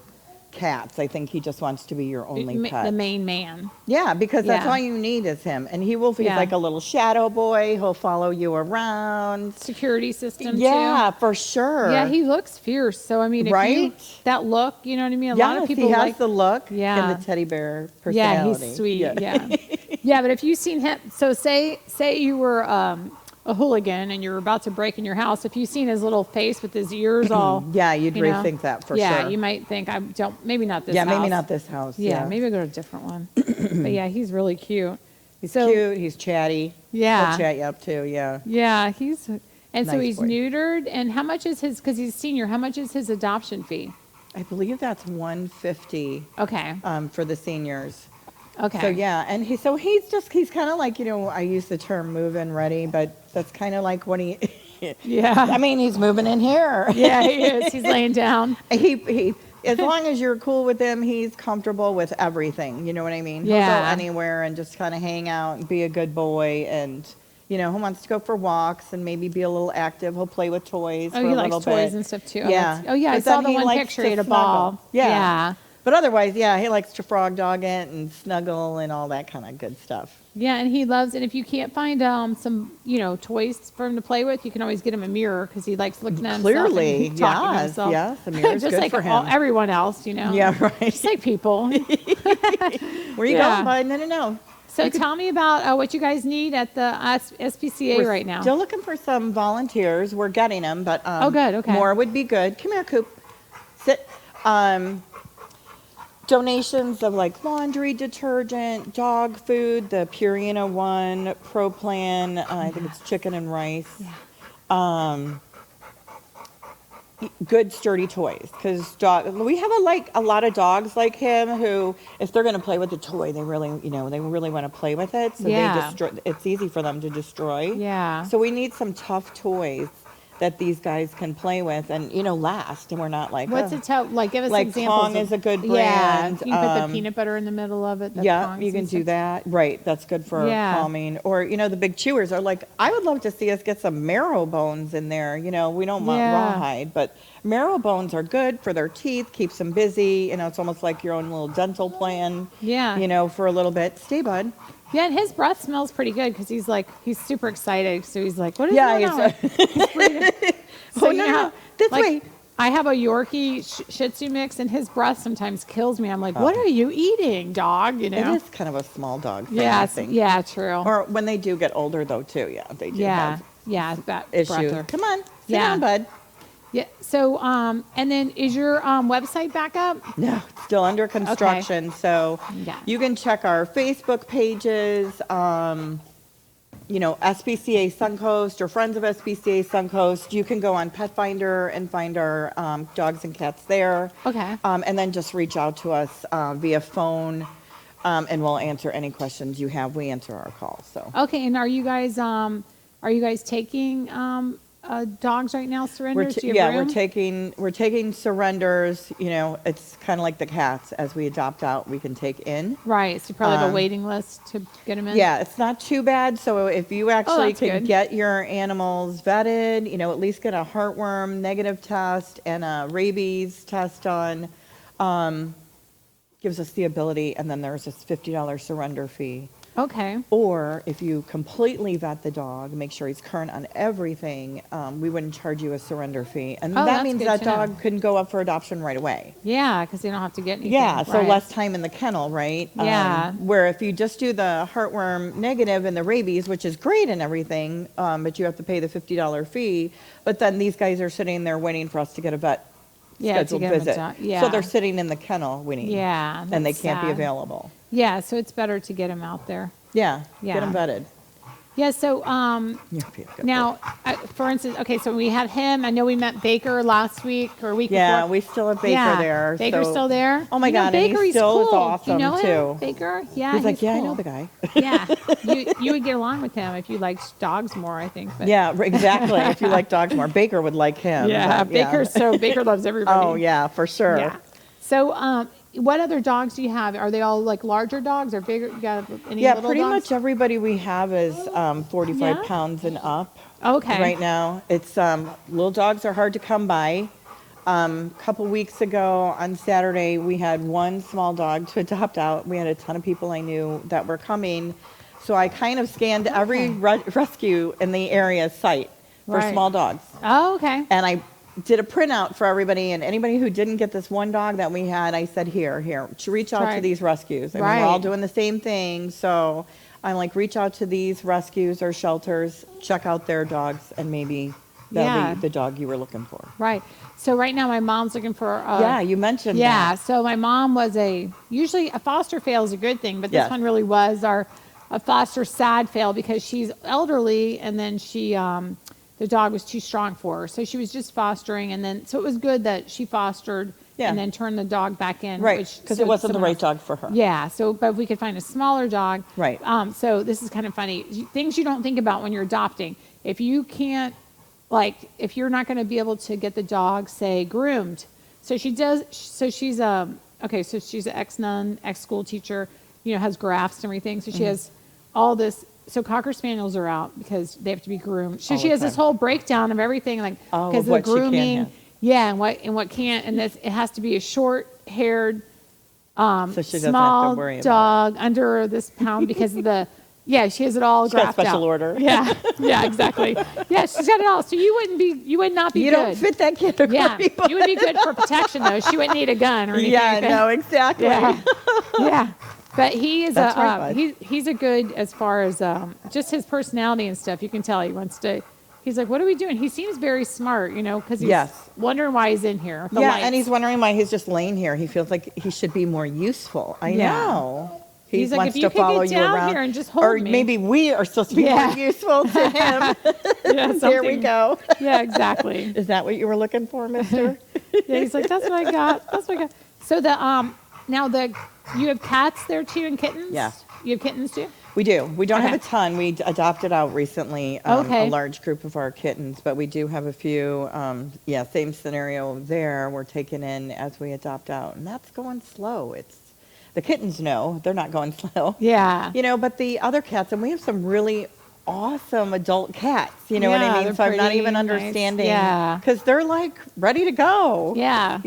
[SPEAKER 3] cats. I think he just wants to be your only pet.
[SPEAKER 1] The main man.
[SPEAKER 3] Yeah, because that's
[SPEAKER 1] Yeah.
[SPEAKER 3] all you need is him. And he's
[SPEAKER 1] Yeah.
[SPEAKER 3] like a little shadow boy. He'll follow you around.
[SPEAKER 1] Security system,
[SPEAKER 3] Yeah,
[SPEAKER 1] too.
[SPEAKER 3] for sure.
[SPEAKER 1] Yeah, he looks fierce. So, I mean, if
[SPEAKER 3] Right?
[SPEAKER 1] that look, you know what I mean? A
[SPEAKER 3] Yes,
[SPEAKER 1] lot of people
[SPEAKER 3] he has
[SPEAKER 1] like
[SPEAKER 3] the look
[SPEAKER 1] Yeah.
[SPEAKER 3] and the teddy bear
[SPEAKER 1] Yeah,
[SPEAKER 3] personality.
[SPEAKER 1] he's sweet. Yeah. Yeah, but if you've seen him, so say you were a hooligan and you're about to break in your house, if you've seen his little face with his ears all,
[SPEAKER 3] Yeah, you'd
[SPEAKER 1] you know,
[SPEAKER 3] rethink that for
[SPEAKER 1] yeah,
[SPEAKER 3] sure.
[SPEAKER 1] you might think maybe not this
[SPEAKER 3] Yeah,
[SPEAKER 1] house.
[SPEAKER 3] maybe not this house.
[SPEAKER 1] Yeah, maybe I'll go to a different one. But yeah, he's really cute.
[SPEAKER 3] He's
[SPEAKER 1] So-
[SPEAKER 3] cute. He's chatty.
[SPEAKER 1] Yeah.
[SPEAKER 3] He'll chat you up too. Yeah.
[SPEAKER 1] Yeah, so
[SPEAKER 3] Nice
[SPEAKER 1] he's
[SPEAKER 3] boy.
[SPEAKER 1] neutered. And how much is his? Because he's senior. How much is his adoption fee?
[SPEAKER 3] I believe that's 150
[SPEAKER 1] Okay.
[SPEAKER 3] for the seniors.
[SPEAKER 1] Okay.
[SPEAKER 3] So yeah, and he's kind of like, I use the term move in ready, but that's kind of like what he.
[SPEAKER 1] Yeah.
[SPEAKER 3] I mean, he's moving in here.
[SPEAKER 1] Yeah, he is. He's laying down.
[SPEAKER 3] He as long as you're cool with him, he's comfortable with everything. You know what I mean? He'll
[SPEAKER 1] Yeah.
[SPEAKER 3] go anywhere and just kind of hang out and be a good boy, and he wants to go for walks and maybe be a little active. He'll play with toys
[SPEAKER 1] Oh,
[SPEAKER 3] for
[SPEAKER 1] he
[SPEAKER 3] a little
[SPEAKER 1] likes
[SPEAKER 3] bit.
[SPEAKER 1] toys and stuff too.
[SPEAKER 3] Yeah.
[SPEAKER 1] Oh yeah, I
[SPEAKER 3] But
[SPEAKER 1] saw
[SPEAKER 3] then
[SPEAKER 1] the
[SPEAKER 3] he
[SPEAKER 1] one
[SPEAKER 3] likes
[SPEAKER 1] picture
[SPEAKER 3] to
[SPEAKER 1] at a
[SPEAKER 3] snuggle.
[SPEAKER 1] ball.
[SPEAKER 3] Yeah. But otherwise, yeah, he likes to frog dog it and snuggle and all that kind of good stuff.
[SPEAKER 1] Yeah, and he loves. And if you can't find some toys for him to play with, you can always get him a mirror because he likes looking at himself
[SPEAKER 3] Clearly,
[SPEAKER 1] and talking to
[SPEAKER 3] yes,
[SPEAKER 1] himself.
[SPEAKER 3] yes, the mirror's
[SPEAKER 1] just
[SPEAKER 3] good
[SPEAKER 1] like
[SPEAKER 3] for him.
[SPEAKER 1] everyone else,
[SPEAKER 3] Yeah, right.
[SPEAKER 1] Just like people.
[SPEAKER 3] Where you
[SPEAKER 1] Yeah.
[SPEAKER 3] going, bud? No.
[SPEAKER 1] So tell me about what you guys need at the SPCA
[SPEAKER 3] We're
[SPEAKER 1] right now.
[SPEAKER 3] Still looking for some volunteers. We're getting them, but
[SPEAKER 1] Oh, good, okay.
[SPEAKER 3] more would be good. Come here, Coop. Sit. Donations of like laundry detergent, dog food, the Purina one, Pro Plan. I think it's chicken and rice.
[SPEAKER 1] Yeah.
[SPEAKER 3] Good sturdy toys, because we have a lot of dogs like him who, if they're going to play with the toy, they really want to play with it. So
[SPEAKER 1] Yeah.
[SPEAKER 3] they destroy. It's easy for them to destroy.
[SPEAKER 1] Yeah.
[SPEAKER 3] So we need some tough toys that these guys can play with and last, and we're not like
[SPEAKER 1] What's it tell? Like, give us
[SPEAKER 3] like
[SPEAKER 1] examples.
[SPEAKER 3] Kong is a good
[SPEAKER 1] Yeah,
[SPEAKER 3] brand.
[SPEAKER 1] you can put the peanut butter in the middle of it. That's
[SPEAKER 3] Yeah,
[SPEAKER 1] Kong's
[SPEAKER 3] you can
[SPEAKER 1] and
[SPEAKER 3] do
[SPEAKER 1] stuff.
[SPEAKER 3] that. Right, that's good for
[SPEAKER 1] Yeah.
[SPEAKER 3] calming. Or the big chewers are like, I would love to see us get some marrow bones in there. We don't want
[SPEAKER 1] Yeah.
[SPEAKER 3] rawhide, but marrow bones are good for their teeth, keeps them busy. It's almost like your own little dental plan.
[SPEAKER 1] Yeah.
[SPEAKER 3] For a little bit. Stay, bud.
[SPEAKER 1] Yeah, and his breath smells pretty good because he's super excited. So he's like, what is
[SPEAKER 3] Yeah,
[SPEAKER 1] going on? He's breathing. So
[SPEAKER 3] Oh,
[SPEAKER 1] you
[SPEAKER 3] no,
[SPEAKER 1] know
[SPEAKER 3] no,
[SPEAKER 1] how,
[SPEAKER 3] this
[SPEAKER 1] like,
[SPEAKER 3] way.
[SPEAKER 1] I have a Yorkie Shih Tzu mix, and his breath sometimes kills me. I'm like, what are you eating, dog?
[SPEAKER 3] It is kind of a small dog thing,
[SPEAKER 1] Yeah,
[SPEAKER 3] I think.
[SPEAKER 1] yeah, true.
[SPEAKER 3] Or when they do get older, though, too. Yeah, they do
[SPEAKER 1] yeah,
[SPEAKER 3] have
[SPEAKER 1] yeah, that
[SPEAKER 3] issues.
[SPEAKER 1] breather.
[SPEAKER 3] Come on, sit
[SPEAKER 1] Yeah.
[SPEAKER 3] down, bud.
[SPEAKER 1] Yeah. So, and then is your website back up?
[SPEAKER 3] No, it's still under construction. So
[SPEAKER 1] Yeah.
[SPEAKER 3] you can check our Facebook pages, SPCA Suncoast or Friends of SPCA Suncoast. You can go on Pet Finder and find our dogs and cats there.
[SPEAKER 1] Okay.
[SPEAKER 3] And then just reach out to us via phone, and we'll answer any questions you have. We answer our calls. So
[SPEAKER 1] Okay. And are you guys taking dogs right now, surrenders? Do you
[SPEAKER 3] Yeah,
[SPEAKER 1] have room?
[SPEAKER 3] we're taking surrenders. You know, it's kind of like the cats. As we adopt out, we can take in.
[SPEAKER 1] Right, so you probably have a waiting list to get them in?
[SPEAKER 3] Yeah, it's not too bad. So if you actually
[SPEAKER 1] that's
[SPEAKER 3] can
[SPEAKER 1] good.
[SPEAKER 3] get your animals vetted, you know, at least get a heartworm negative test and a rabies test done, gives us the ability, and then there's this $50 surrender fee.
[SPEAKER 1] Okay.
[SPEAKER 3] Or if you completely vet the dog, make sure he's current on everything, we wouldn't charge you a surrender fee. And
[SPEAKER 1] Oh,
[SPEAKER 3] that
[SPEAKER 1] that's
[SPEAKER 3] means
[SPEAKER 1] good
[SPEAKER 3] that
[SPEAKER 1] to know.
[SPEAKER 3] dog can go up for adoption right away.
[SPEAKER 1] Yeah, because they don't have to get anything.
[SPEAKER 3] Yeah, so
[SPEAKER 1] right.
[SPEAKER 3] less time in the kennel, right?
[SPEAKER 1] Yeah.
[SPEAKER 3] Where if you just do the heartworm negative and the rabies, which is great and everything, but you have to pay the $50 fee. But then these guys are sitting there waiting for us to get a vet
[SPEAKER 1] Yeah, to
[SPEAKER 3] scheduled
[SPEAKER 1] get 'em a
[SPEAKER 3] visit.
[SPEAKER 1] dog, yeah.
[SPEAKER 3] So they're sitting in the kennel waiting.
[SPEAKER 1] Yeah,
[SPEAKER 3] And they
[SPEAKER 1] that's
[SPEAKER 3] can't be
[SPEAKER 1] sad.
[SPEAKER 3] available.
[SPEAKER 1] Yeah, so it's better to get them out there.
[SPEAKER 3] Yeah,
[SPEAKER 1] Yeah.
[SPEAKER 3] get them vetted.
[SPEAKER 1] Yeah, so
[SPEAKER 3] You'll be a good boy.
[SPEAKER 1] now, for instance, okay, so we had him. I know we met Baker last week or week
[SPEAKER 3] Yeah,
[SPEAKER 1] before.
[SPEAKER 3] we still have Baker there.
[SPEAKER 1] Baker's
[SPEAKER 3] so-
[SPEAKER 1] still there?
[SPEAKER 3] Oh my
[SPEAKER 1] You know
[SPEAKER 3] God, and he
[SPEAKER 1] Baker, he's
[SPEAKER 3] still is
[SPEAKER 1] cool.
[SPEAKER 3] awesome,
[SPEAKER 1] Do you know him,
[SPEAKER 3] too.
[SPEAKER 1] Baker? Yeah,
[SPEAKER 3] He's like, yeah, I
[SPEAKER 1] cool.
[SPEAKER 3] know the guy.
[SPEAKER 1] Yeah, you would get along with him if you liked dogs more, I think. But
[SPEAKER 3] Yeah, exactly. If you like dogs more, Baker would like him.
[SPEAKER 1] yeah,
[SPEAKER 3] But,
[SPEAKER 1] Baker loves everybody.
[SPEAKER 3] Oh, yeah, for sure.
[SPEAKER 1] Yeah. So, what other dogs do you have? Are they all like larger dogs or bigger? You got any
[SPEAKER 3] Yeah,
[SPEAKER 1] little
[SPEAKER 3] pretty
[SPEAKER 1] dogs?
[SPEAKER 3] much everybody we have is 45
[SPEAKER 1] Yeah?
[SPEAKER 3] pounds and up.
[SPEAKER 1] Okay.
[SPEAKER 3] Right now, it's little dogs are hard to come by. Couple weeks ago on Saturday, we had one small dog to adopt out. We had a ton of people I knew that were coming, so I kind of scanned every rescue in the area site for
[SPEAKER 1] Right.
[SPEAKER 3] small dogs,
[SPEAKER 1] Oh, okay.
[SPEAKER 3] and I did a printout for everybody. And anybody who didn't get this one dog that we had, I said, here, to reach out to
[SPEAKER 1] Right.
[SPEAKER 3] these rescues. I mean, we're all
[SPEAKER 1] Right.
[SPEAKER 3] doing the same thing, so I'm like, reach out to these rescues or shelters, check out their dogs, and maybe that'll
[SPEAKER 1] Yeah.
[SPEAKER 3] be the dog you were looking for.
[SPEAKER 1] Right. So right now my mom's looking for
[SPEAKER 3] Yeah, you mentioned
[SPEAKER 1] yeah,
[SPEAKER 3] that.
[SPEAKER 1] so my mom was usually a foster fail is a good thing, but this
[SPEAKER 3] Yes.
[SPEAKER 1] one really was a foster sad fail because she's elderly and then she the dog was too strong for her. So she was just fostering and then so it was good that she fostered
[SPEAKER 3] Yeah.
[SPEAKER 1] and then turned the dog back in.
[SPEAKER 3] Right, because it wasn't the
[SPEAKER 1] someone
[SPEAKER 3] right
[SPEAKER 1] else-
[SPEAKER 3] dog for her.
[SPEAKER 1] Yeah, so but if we could find a smaller dog.
[SPEAKER 3] Right.
[SPEAKER 1] So this is kind of funny. Things you don't think about when you're adopting. If you can't if you're not going to be able to get the dog, say, groomed. So she does, so she's okay, so she's an ex-nun, ex-school teacher, has grafts and everything. So she
[SPEAKER 3] Mm-hmm.
[SPEAKER 1] has all this, so Cocker Spaniels are out because they have to be groomed. So
[SPEAKER 3] All
[SPEAKER 1] she
[SPEAKER 3] the
[SPEAKER 1] has this
[SPEAKER 3] time.
[SPEAKER 1] whole breakdown of everything, like,
[SPEAKER 3] Oh,
[SPEAKER 1] because
[SPEAKER 3] of
[SPEAKER 1] the
[SPEAKER 3] what she can
[SPEAKER 1] grooming,
[SPEAKER 3] have.
[SPEAKER 1] yeah, and what can't, and this, it has to be a short-haired,
[SPEAKER 3] So she doesn't
[SPEAKER 1] small
[SPEAKER 3] have to worry about
[SPEAKER 1] dog under this pound because of the, yeah, she has it all
[SPEAKER 3] She's got a
[SPEAKER 1] grafted
[SPEAKER 3] special
[SPEAKER 1] out.
[SPEAKER 3] order.
[SPEAKER 1] Yeah, yeah, exactly. Yeah, she's got it all. So you would not be
[SPEAKER 3] You
[SPEAKER 1] good.
[SPEAKER 3] don't fit that category.
[SPEAKER 1] Yeah, you would be good for protection though. She wouldn't need a gun or anything.
[SPEAKER 3] Yeah,
[SPEAKER 1] like that.
[SPEAKER 3] no, exactly.
[SPEAKER 1] Yeah, yeah. But he is
[SPEAKER 3] That's right, bud.
[SPEAKER 1] he's a good as far as just his personality and stuff. You can tell he wants to. He's like, what are we doing? He seems very smart, because he's
[SPEAKER 3] Yes.
[SPEAKER 1] wondering why he's in here. The
[SPEAKER 3] Yeah,
[SPEAKER 1] lights.
[SPEAKER 3] and he's wondering why he's just laying here. He feels like he should be more useful. I
[SPEAKER 1] Yeah.
[SPEAKER 3] know. He
[SPEAKER 1] He's like,
[SPEAKER 3] wants
[SPEAKER 1] if you
[SPEAKER 3] to
[SPEAKER 1] could get
[SPEAKER 3] follow you
[SPEAKER 1] down
[SPEAKER 3] around.
[SPEAKER 1] here and just hold
[SPEAKER 3] or
[SPEAKER 1] me.
[SPEAKER 3] maybe we are supposed to be
[SPEAKER 1] Yeah.
[SPEAKER 3] more useful to him.
[SPEAKER 1] Yeah,
[SPEAKER 3] There we
[SPEAKER 1] something.
[SPEAKER 3] go.
[SPEAKER 1] Yeah, exactly.
[SPEAKER 3] Is that what you were looking for, mister?
[SPEAKER 1] Yeah, he's like, that's what I got. That's what I got. So you have cats there too and kittens?
[SPEAKER 3] Yeah.
[SPEAKER 1] You have kittens too?
[SPEAKER 3] We do. We don't have
[SPEAKER 1] Okay.
[SPEAKER 3] a ton. We adopted out recently
[SPEAKER 1] Okay.
[SPEAKER 3] a large group of our kittens, but we do have a few. Same scenario there. We're taking in as we adopt out, and that's going slow. The kittens know they're not going slow.
[SPEAKER 1] Yeah.
[SPEAKER 3] But the other cats, and we have some really awesome adult cats. You know what
[SPEAKER 1] Yeah,
[SPEAKER 3] I mean?
[SPEAKER 1] they're
[SPEAKER 3] So I'm not
[SPEAKER 1] pretty,
[SPEAKER 3] even
[SPEAKER 1] nice.
[SPEAKER 3] understanding.
[SPEAKER 1] Yeah.
[SPEAKER 3] Because they're like ready to go.
[SPEAKER 1] Yeah.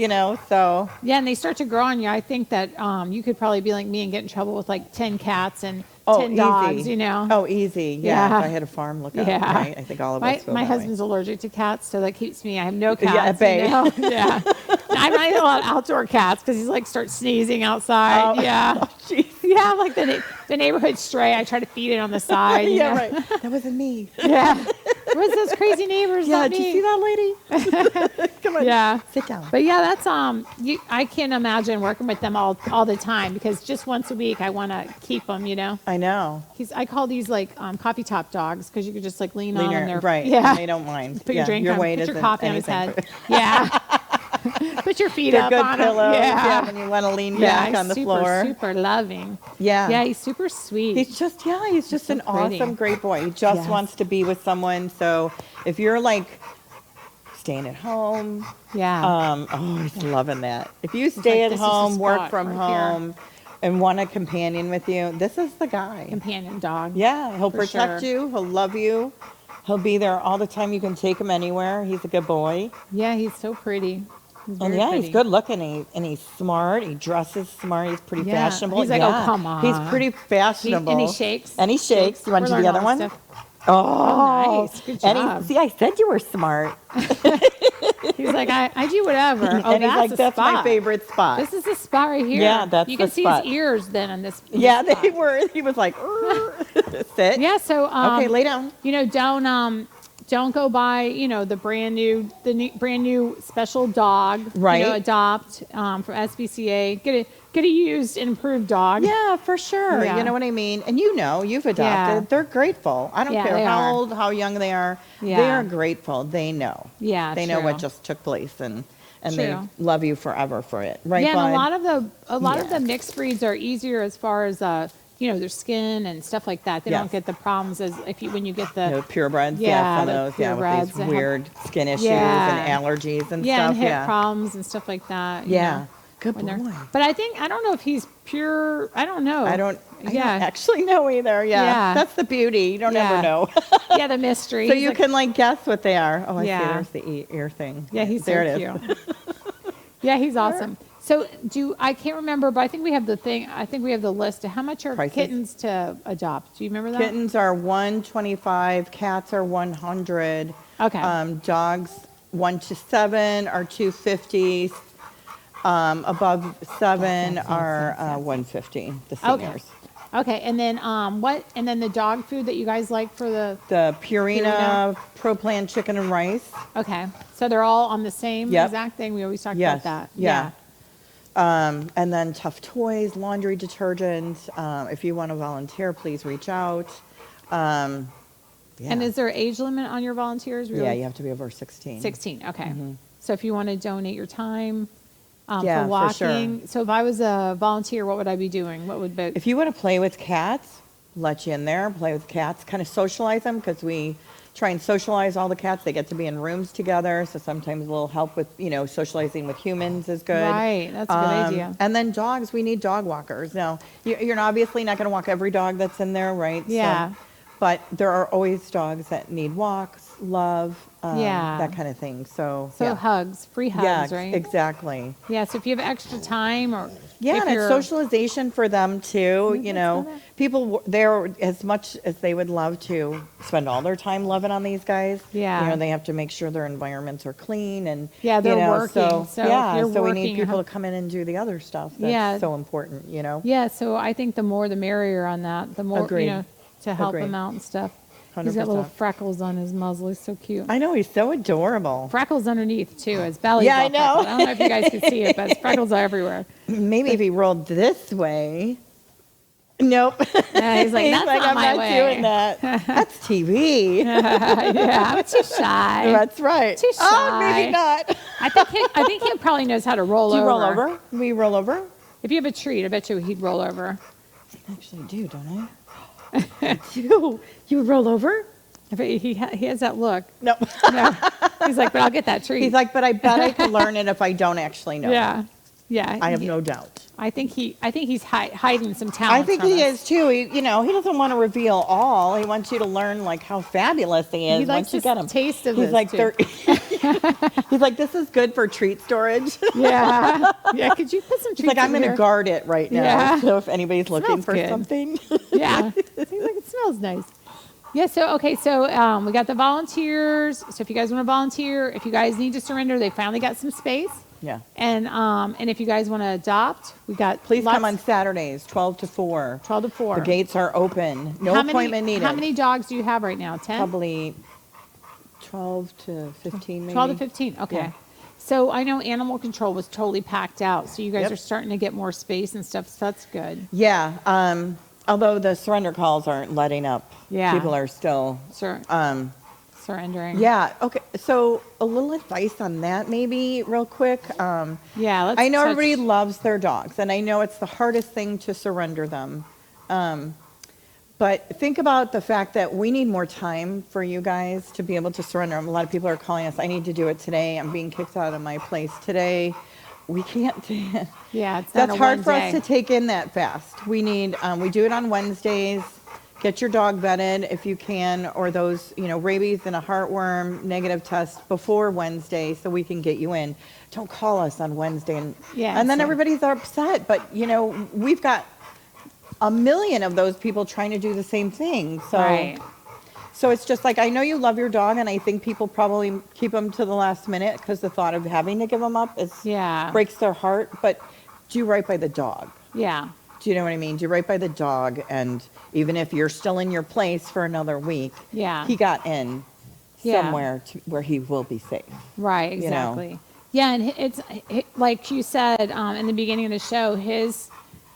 [SPEAKER 3] So.
[SPEAKER 1] Yeah, and they start to grow on you. I think that you could probably be like me and get in trouble with like 10 cats and 10 dogs,
[SPEAKER 3] easy.
[SPEAKER 1] Oh,
[SPEAKER 3] Oh, easy. Yeah.
[SPEAKER 1] Yeah.
[SPEAKER 3] If I had a farm, look out.
[SPEAKER 1] Yeah.
[SPEAKER 3] Right? I think all of us feel
[SPEAKER 1] my
[SPEAKER 3] that way.
[SPEAKER 1] husband's allergic to cats, so that keeps me. I have no
[SPEAKER 3] Yeah,
[SPEAKER 1] cats.
[SPEAKER 3] at bay.
[SPEAKER 1] Yeah. I'm not even allowed outdoor cats because he's like starts sneezing outside.
[SPEAKER 3] Oh.
[SPEAKER 1] Yeah.
[SPEAKER 3] Oh, jeez.
[SPEAKER 1] Yeah, like the neighborhood stray. I try to feed it on the side.
[SPEAKER 3] Yeah,
[SPEAKER 1] you know?
[SPEAKER 3] right. That wasn't me.
[SPEAKER 1] Yeah. What's those crazy neighbors?
[SPEAKER 3] Yeah,
[SPEAKER 1] Not
[SPEAKER 3] did
[SPEAKER 1] me.
[SPEAKER 3] you see that lady? Come on.
[SPEAKER 1] Yeah.
[SPEAKER 3] Sit down.
[SPEAKER 1] But yeah, that's I can't imagine working with them all the time because just once a week I want to keep them.
[SPEAKER 3] I know.
[SPEAKER 1] I call these like coffee top dogs because you could just like lean on them.
[SPEAKER 3] Leaner, right.
[SPEAKER 1] Yeah.
[SPEAKER 3] They don't mind.
[SPEAKER 1] Put your drink
[SPEAKER 3] your
[SPEAKER 1] on.
[SPEAKER 3] weight
[SPEAKER 1] Put your
[SPEAKER 3] isn't
[SPEAKER 1] coffee on his
[SPEAKER 3] anything
[SPEAKER 1] head. Yeah. But Put your feet
[SPEAKER 3] They're
[SPEAKER 1] up
[SPEAKER 3] good
[SPEAKER 1] on 'em.
[SPEAKER 3] pillows.
[SPEAKER 1] Yeah.
[SPEAKER 3] When you want to lean
[SPEAKER 1] Yeah,
[SPEAKER 3] back on the
[SPEAKER 1] super,
[SPEAKER 3] floor.
[SPEAKER 1] super loving.
[SPEAKER 3] Yeah.
[SPEAKER 1] Yeah, he's super sweet.
[SPEAKER 3] He's just
[SPEAKER 1] so
[SPEAKER 3] an
[SPEAKER 1] pretty.
[SPEAKER 3] awesome, great boy. He just
[SPEAKER 1] Yes.
[SPEAKER 3] wants to be with someone. So if you're like staying at home,
[SPEAKER 1] Yeah.
[SPEAKER 3] he's loving that. If you stay
[SPEAKER 1] like,
[SPEAKER 3] at
[SPEAKER 1] this is the
[SPEAKER 3] home, work
[SPEAKER 1] spot
[SPEAKER 3] from
[SPEAKER 1] right here.
[SPEAKER 3] home, and want a companion with you, this is the guy.
[SPEAKER 1] Companion dog.
[SPEAKER 3] Yeah, he'll
[SPEAKER 1] For
[SPEAKER 3] protect
[SPEAKER 1] sure.
[SPEAKER 3] you. He'll love you. He'll be there all the time. You can take him anywhere. He's a good boy.
[SPEAKER 1] Yeah, he's so pretty. He's
[SPEAKER 3] And
[SPEAKER 1] very
[SPEAKER 3] yeah,
[SPEAKER 1] pretty.
[SPEAKER 3] he's good looking and he's smart. He dresses smart. He's pretty
[SPEAKER 1] Yeah.
[SPEAKER 3] fashionable.
[SPEAKER 1] He's like, oh,
[SPEAKER 3] Yeah.
[SPEAKER 1] come on.
[SPEAKER 3] He's pretty fashionable.
[SPEAKER 1] And he shakes.
[SPEAKER 3] And he shakes. You want to do
[SPEAKER 1] We're
[SPEAKER 3] the other
[SPEAKER 1] learning
[SPEAKER 3] one?
[SPEAKER 1] all this stuff.
[SPEAKER 3] Oh,
[SPEAKER 1] nice. Good
[SPEAKER 3] And
[SPEAKER 1] job.
[SPEAKER 3] see, I said you were smart.
[SPEAKER 1] He's like, I do whatever. Oh,
[SPEAKER 3] and he's like,
[SPEAKER 1] the
[SPEAKER 3] that's my
[SPEAKER 1] spot.
[SPEAKER 3] favorite spot.
[SPEAKER 1] This is the spot right here.
[SPEAKER 3] Yeah, that's
[SPEAKER 1] You can
[SPEAKER 3] the
[SPEAKER 1] see
[SPEAKER 3] spot.
[SPEAKER 1] his ears then on this.
[SPEAKER 3] Yeah,
[SPEAKER 1] this
[SPEAKER 3] they
[SPEAKER 1] spot.
[SPEAKER 3] were. He was like, sit.
[SPEAKER 1] Yeah, so
[SPEAKER 3] Okay, lay down.
[SPEAKER 1] You know, don't go buy, the brand new special dog.
[SPEAKER 3] Right.
[SPEAKER 1] Adopt from SPCA. Get a used and improved dog.
[SPEAKER 3] Yeah, for sure.
[SPEAKER 1] Yeah.
[SPEAKER 3] You know what I mean? And you've adopted.
[SPEAKER 1] Yeah.
[SPEAKER 3] They're grateful. I don't
[SPEAKER 1] Yeah,
[SPEAKER 3] care
[SPEAKER 1] they
[SPEAKER 3] how
[SPEAKER 1] are.
[SPEAKER 3] old, how young they are. They
[SPEAKER 1] Yeah.
[SPEAKER 3] are grateful. They know.
[SPEAKER 1] Yeah,
[SPEAKER 3] They know
[SPEAKER 1] true.
[SPEAKER 3] what just took place and they
[SPEAKER 1] True.
[SPEAKER 3] love you forever for it. Right,
[SPEAKER 1] Yeah,
[SPEAKER 3] Bud?
[SPEAKER 1] and a lot of
[SPEAKER 3] Yeah.
[SPEAKER 1] the mixed breeds are easier as far as their skin and stuff like that. They
[SPEAKER 3] Yes.
[SPEAKER 1] don't get the problems as when you get the
[SPEAKER 3] Purebreds,
[SPEAKER 1] Yeah,
[SPEAKER 3] some
[SPEAKER 1] the
[SPEAKER 3] of those, with
[SPEAKER 1] purebreds
[SPEAKER 3] these
[SPEAKER 1] that have-
[SPEAKER 3] weird skin issues
[SPEAKER 1] Yeah.
[SPEAKER 3] and allergies and
[SPEAKER 1] and
[SPEAKER 3] stuff.
[SPEAKER 1] hip problems and stuff like that. you
[SPEAKER 3] Yeah.
[SPEAKER 1] know,
[SPEAKER 3] Good
[SPEAKER 1] when they're-
[SPEAKER 3] boy.
[SPEAKER 1] But I don't know if he's pure. I don't know.
[SPEAKER 3] I don't
[SPEAKER 1] Yeah.
[SPEAKER 3] actually know either. Yeah.
[SPEAKER 1] Yeah.
[SPEAKER 3] That's the beauty. You don't
[SPEAKER 1] Yeah.
[SPEAKER 3] ever know.
[SPEAKER 1] Yeah, the mystery.
[SPEAKER 3] So
[SPEAKER 1] He's
[SPEAKER 3] you
[SPEAKER 1] like-
[SPEAKER 3] can like guess what they are. Oh, I
[SPEAKER 1] Yeah.
[SPEAKER 3] see. There's the ear thing.
[SPEAKER 1] Yeah, he's
[SPEAKER 3] there
[SPEAKER 1] so
[SPEAKER 3] it is.
[SPEAKER 1] cute. Yeah, he's awesome. So I can't remember, but I think we have the thing. I think we have the list of how much are
[SPEAKER 3] Prices?
[SPEAKER 1] kittens to adopt. Do you remember that?
[SPEAKER 3] Kittens are 125, cats are 100.
[SPEAKER 1] Okay.
[SPEAKER 3] Dogs 1 to 7 are 250. Above 7 are 150. The seniors.
[SPEAKER 1] Okay, and then what? And then the dog food that you guys like for the.
[SPEAKER 3] The Purina,
[SPEAKER 1] Purina.
[SPEAKER 3] Pro Plan chicken and rice.
[SPEAKER 1] Okay, so they're all on the same
[SPEAKER 3] Yep.
[SPEAKER 1] exact thing. We always talk
[SPEAKER 3] Yes.
[SPEAKER 1] about that.
[SPEAKER 3] Yeah. And then Tough Toys, laundry detergent. If you want to volunteer, please reach out. Yeah.
[SPEAKER 1] And is there an age limit on your volunteers?
[SPEAKER 3] Yeah, you have to be over 16.
[SPEAKER 1] 16. Okay. So if you want to donate your time
[SPEAKER 3] Yeah,
[SPEAKER 1] for
[SPEAKER 3] for
[SPEAKER 1] walking,
[SPEAKER 3] sure.
[SPEAKER 1] so if I was a volunteer, what would I be doing? What would be?
[SPEAKER 3] If you want to play with cats, let you in there, play with cats, kind of socialize them because we try and socialize all the cats. They get to be in rooms together, so sometimes a little help with, socializing with humans is good.
[SPEAKER 1] Right, that's a good idea.
[SPEAKER 3] And then dogs, we need dog walkers. Now, you're obviously not going to walk every dog that's in there, right?
[SPEAKER 1] Yeah.
[SPEAKER 3] But there are always dogs that need walks, love,
[SPEAKER 1] Yeah.
[SPEAKER 3] that kind of thing. So
[SPEAKER 1] So
[SPEAKER 3] yeah.
[SPEAKER 1] hugs, free hugs,
[SPEAKER 3] Yeah,
[SPEAKER 1] right?
[SPEAKER 3] exactly.
[SPEAKER 1] Yeah. So if you have extra time, or
[SPEAKER 3] Yeah,
[SPEAKER 1] if
[SPEAKER 3] and it's
[SPEAKER 1] you're-
[SPEAKER 3] socialization for them too.
[SPEAKER 1] Yeah, that's good.
[SPEAKER 3] People there, as much as they would love to spend all their time loving on these guys.
[SPEAKER 1] Yeah.
[SPEAKER 3] they have to make sure their environments are clean and
[SPEAKER 1] Yeah, they're working,
[SPEAKER 3] So,
[SPEAKER 1] so if
[SPEAKER 3] yeah,
[SPEAKER 1] you're
[SPEAKER 3] so we
[SPEAKER 1] working,
[SPEAKER 3] need
[SPEAKER 1] you
[SPEAKER 3] people
[SPEAKER 1] have-
[SPEAKER 3] to come in and do the other stuff. That's
[SPEAKER 1] Yeah.
[SPEAKER 3] so important.
[SPEAKER 1] Yeah. So I think the more the merrier on that. The more
[SPEAKER 3] Agreed.
[SPEAKER 1] to help
[SPEAKER 3] Agreed.
[SPEAKER 1] him out and stuff. He's got little
[SPEAKER 3] 100%.
[SPEAKER 1] freckles on his muzzle. He's so cute.
[SPEAKER 3] I know he's so adorable.
[SPEAKER 1] Freckles underneath too. His belly's
[SPEAKER 3] Yeah, I
[SPEAKER 1] all
[SPEAKER 3] know.
[SPEAKER 1] freckled. I don't know if you guys can see it, but his freckles are everywhere.
[SPEAKER 3] Maybe if he rolled this way. Nope.
[SPEAKER 1] Yeah, he's like, that's not
[SPEAKER 3] I'm
[SPEAKER 1] my
[SPEAKER 3] not
[SPEAKER 1] way.
[SPEAKER 3] doing that. That's TV.
[SPEAKER 1] Yeah, I'm too shy.
[SPEAKER 3] That's right.
[SPEAKER 1] Too
[SPEAKER 3] Oh,
[SPEAKER 1] shy.
[SPEAKER 3] maybe not.
[SPEAKER 1] I think he probably knows how to roll
[SPEAKER 3] Do you
[SPEAKER 1] over.
[SPEAKER 3] roll over? We roll over?
[SPEAKER 1] If you have a treat, I bet you he'd roll over.
[SPEAKER 3] I actually do, don't I? I do. You roll over?
[SPEAKER 1] If he has that look.
[SPEAKER 3] No.
[SPEAKER 1] No. He's like, but I'll get that treat.
[SPEAKER 3] He's like, but I bet I could learn it if I don't actually know.
[SPEAKER 1] yeah, yeah.
[SPEAKER 3] I have no doubt.
[SPEAKER 1] I think he's hiding some talent.
[SPEAKER 3] I think he is too. He doesn't want to reveal all. He wants you to learn like how fabulous he is
[SPEAKER 1] He likes
[SPEAKER 3] once you
[SPEAKER 1] this
[SPEAKER 3] get him.
[SPEAKER 1] taste of
[SPEAKER 3] He's
[SPEAKER 1] this,
[SPEAKER 3] like,
[SPEAKER 1] too.
[SPEAKER 3] he's like, this is good for treat storage.
[SPEAKER 1] Yeah, yeah. Could you put some treats?
[SPEAKER 3] He's like, I'm
[SPEAKER 1] in
[SPEAKER 3] going to
[SPEAKER 1] here?
[SPEAKER 3] guard it right now.
[SPEAKER 1] Yeah.
[SPEAKER 3] So if anybody's looking
[SPEAKER 1] Smells
[SPEAKER 3] for
[SPEAKER 1] good.
[SPEAKER 3] something.
[SPEAKER 1] Yeah, seems like it smells nice. Yeah. So okay. So we got the volunteers. So if you guys want to volunteer, if you guys need to surrender, they finally got some space.
[SPEAKER 3] Yeah.
[SPEAKER 1] And if you guys want to adopt, we got
[SPEAKER 3] Please
[SPEAKER 1] lots-
[SPEAKER 3] come on Saturdays, 12 to 4.
[SPEAKER 1] 12 to 4.
[SPEAKER 3] The gates are open. No
[SPEAKER 1] How
[SPEAKER 3] appointment
[SPEAKER 1] many,
[SPEAKER 3] needed.
[SPEAKER 1] How many dogs do you have right now? 10?
[SPEAKER 3] Probably 12 to 15 maybe.
[SPEAKER 1] 12 to 15. Okay.
[SPEAKER 3] Yeah.
[SPEAKER 1] So I know animal control was totally packed out. So you guys
[SPEAKER 3] Yep.
[SPEAKER 1] are starting to get more space and stuff. So that's good.
[SPEAKER 3] Yeah. Although the surrender calls aren't letting up.
[SPEAKER 1] Yeah.
[SPEAKER 3] People are still
[SPEAKER 1] Sure. surrendering.
[SPEAKER 3] Yeah. Okay. So a little advice on that, maybe real quick.
[SPEAKER 1] Yeah, let's
[SPEAKER 3] I know
[SPEAKER 1] touch-
[SPEAKER 3] everybody loves their dogs, and I know it's the hardest thing to surrender them. But think about the fact that we need more time for you guys to be able to surrender them. A lot of people are calling us, I need to do it today. I'm being kicked out of my place today. We can't.
[SPEAKER 1] Yeah, it's not
[SPEAKER 3] That's
[SPEAKER 1] a
[SPEAKER 3] hard
[SPEAKER 1] one
[SPEAKER 3] for
[SPEAKER 1] day.
[SPEAKER 3] us to take in that fast. We need, we do it on Wednesdays. Get your dog vetted if you can, or those, rabies and a heartworm negative test before Wednesday so we can get you in. Don't call us on Wednesday. And then
[SPEAKER 1] so-
[SPEAKER 3] everybody's upset. But, we've got a million of those people trying to do the same thing. So,
[SPEAKER 1] Right.
[SPEAKER 3] so it's just like, I know you love your dog, and I think people probably keep them to the last minute because the thought of having to give them up breaks their heart. But do right by the dog.
[SPEAKER 1] Yeah.
[SPEAKER 3] Do you know what I mean? Do right by the dog, and even if you're still in your place for another week,
[SPEAKER 1] Yeah.
[SPEAKER 3] he got in
[SPEAKER 1] Yeah.
[SPEAKER 3] somewhere where he will be safe.
[SPEAKER 1] Right,
[SPEAKER 3] you know.
[SPEAKER 1] exactly. Yeah, and it's like you said in the beginning of the show, his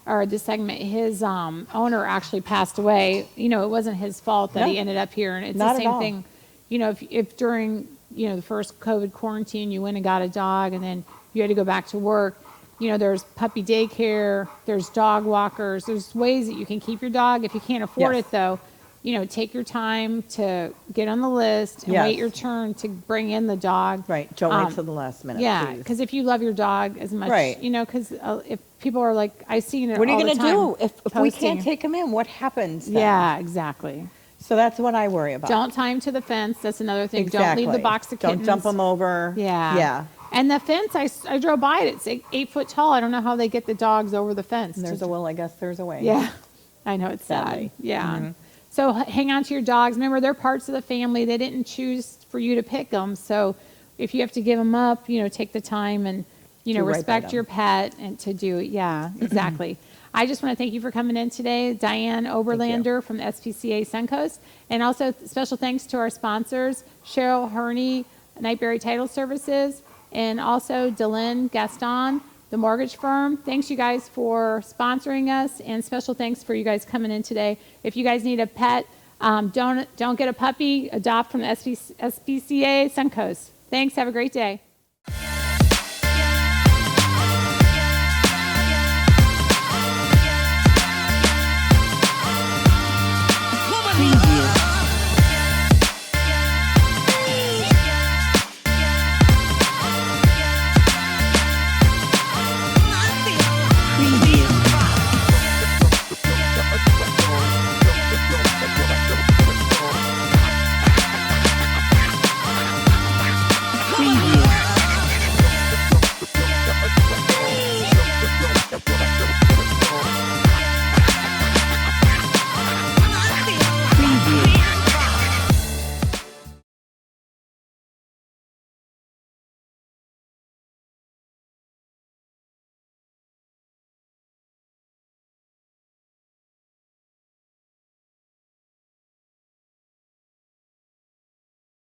[SPEAKER 1] owner actually passed away. It wasn't his fault that
[SPEAKER 3] No.
[SPEAKER 1] he ended up here, and it's
[SPEAKER 3] Not
[SPEAKER 1] the
[SPEAKER 3] at
[SPEAKER 1] same
[SPEAKER 3] all.
[SPEAKER 1] thing. If during the first COVID quarantine you went and got a dog, and then you had to go back to work. There's puppy daycare, there's dog walkers, there's ways that you can keep your dog. If you can't afford
[SPEAKER 3] Yes.
[SPEAKER 1] it though, take your time to get on the list and
[SPEAKER 3] Yes.
[SPEAKER 1] wait your turn to bring in the dog.
[SPEAKER 3] Right. Don't wait till the last minute.
[SPEAKER 1] Yeah,
[SPEAKER 3] please.
[SPEAKER 1] because if you love your dog as much,
[SPEAKER 3] Right.
[SPEAKER 1] because if people are like, I've seen it
[SPEAKER 3] What are you
[SPEAKER 1] all the
[SPEAKER 3] going to
[SPEAKER 1] time
[SPEAKER 3] do if we
[SPEAKER 1] posting.
[SPEAKER 3] can't take him in? What happens then?
[SPEAKER 1] Yeah, exactly.
[SPEAKER 3] So that's what I worry about.
[SPEAKER 1] Don't tie him to the fence. That's another thing.
[SPEAKER 3] Exactly.
[SPEAKER 1] Don't leave the box of kittens.
[SPEAKER 3] Don't dump them over.
[SPEAKER 1] Yeah.
[SPEAKER 3] Yeah.
[SPEAKER 1] And the fence, I drove by it. It's 8 foot tall. I don't know how they get the dogs over the fence.
[SPEAKER 3] And there's a will, I guess there's a way.
[SPEAKER 1] Yeah, I know it's
[SPEAKER 3] Sadly.
[SPEAKER 1] sad. Yeah.
[SPEAKER 3] Mm-hmm.
[SPEAKER 1] So hang on to your dogs. Remember, they're parts of the family. They didn't choose for you to pick them. So if you have to give them up, take the time and,
[SPEAKER 3] Do right by
[SPEAKER 1] respect
[SPEAKER 3] them.
[SPEAKER 1] your pet and to do it. Yeah, exactly. I just want to thank you for coming in today, Diane Oberlander from the SPCA Suncoast. And also special thanks to our sponsors, Cheryl Herny, Nightberry Title Services, and also Dylan Gaston, the mortgage firm. Thanks you guys for sponsoring us, and special thanks for you guys coming in today. If you guys need a pet, don't get a puppy, adopt from the SPCA Suncoast. Thanks, have a great day.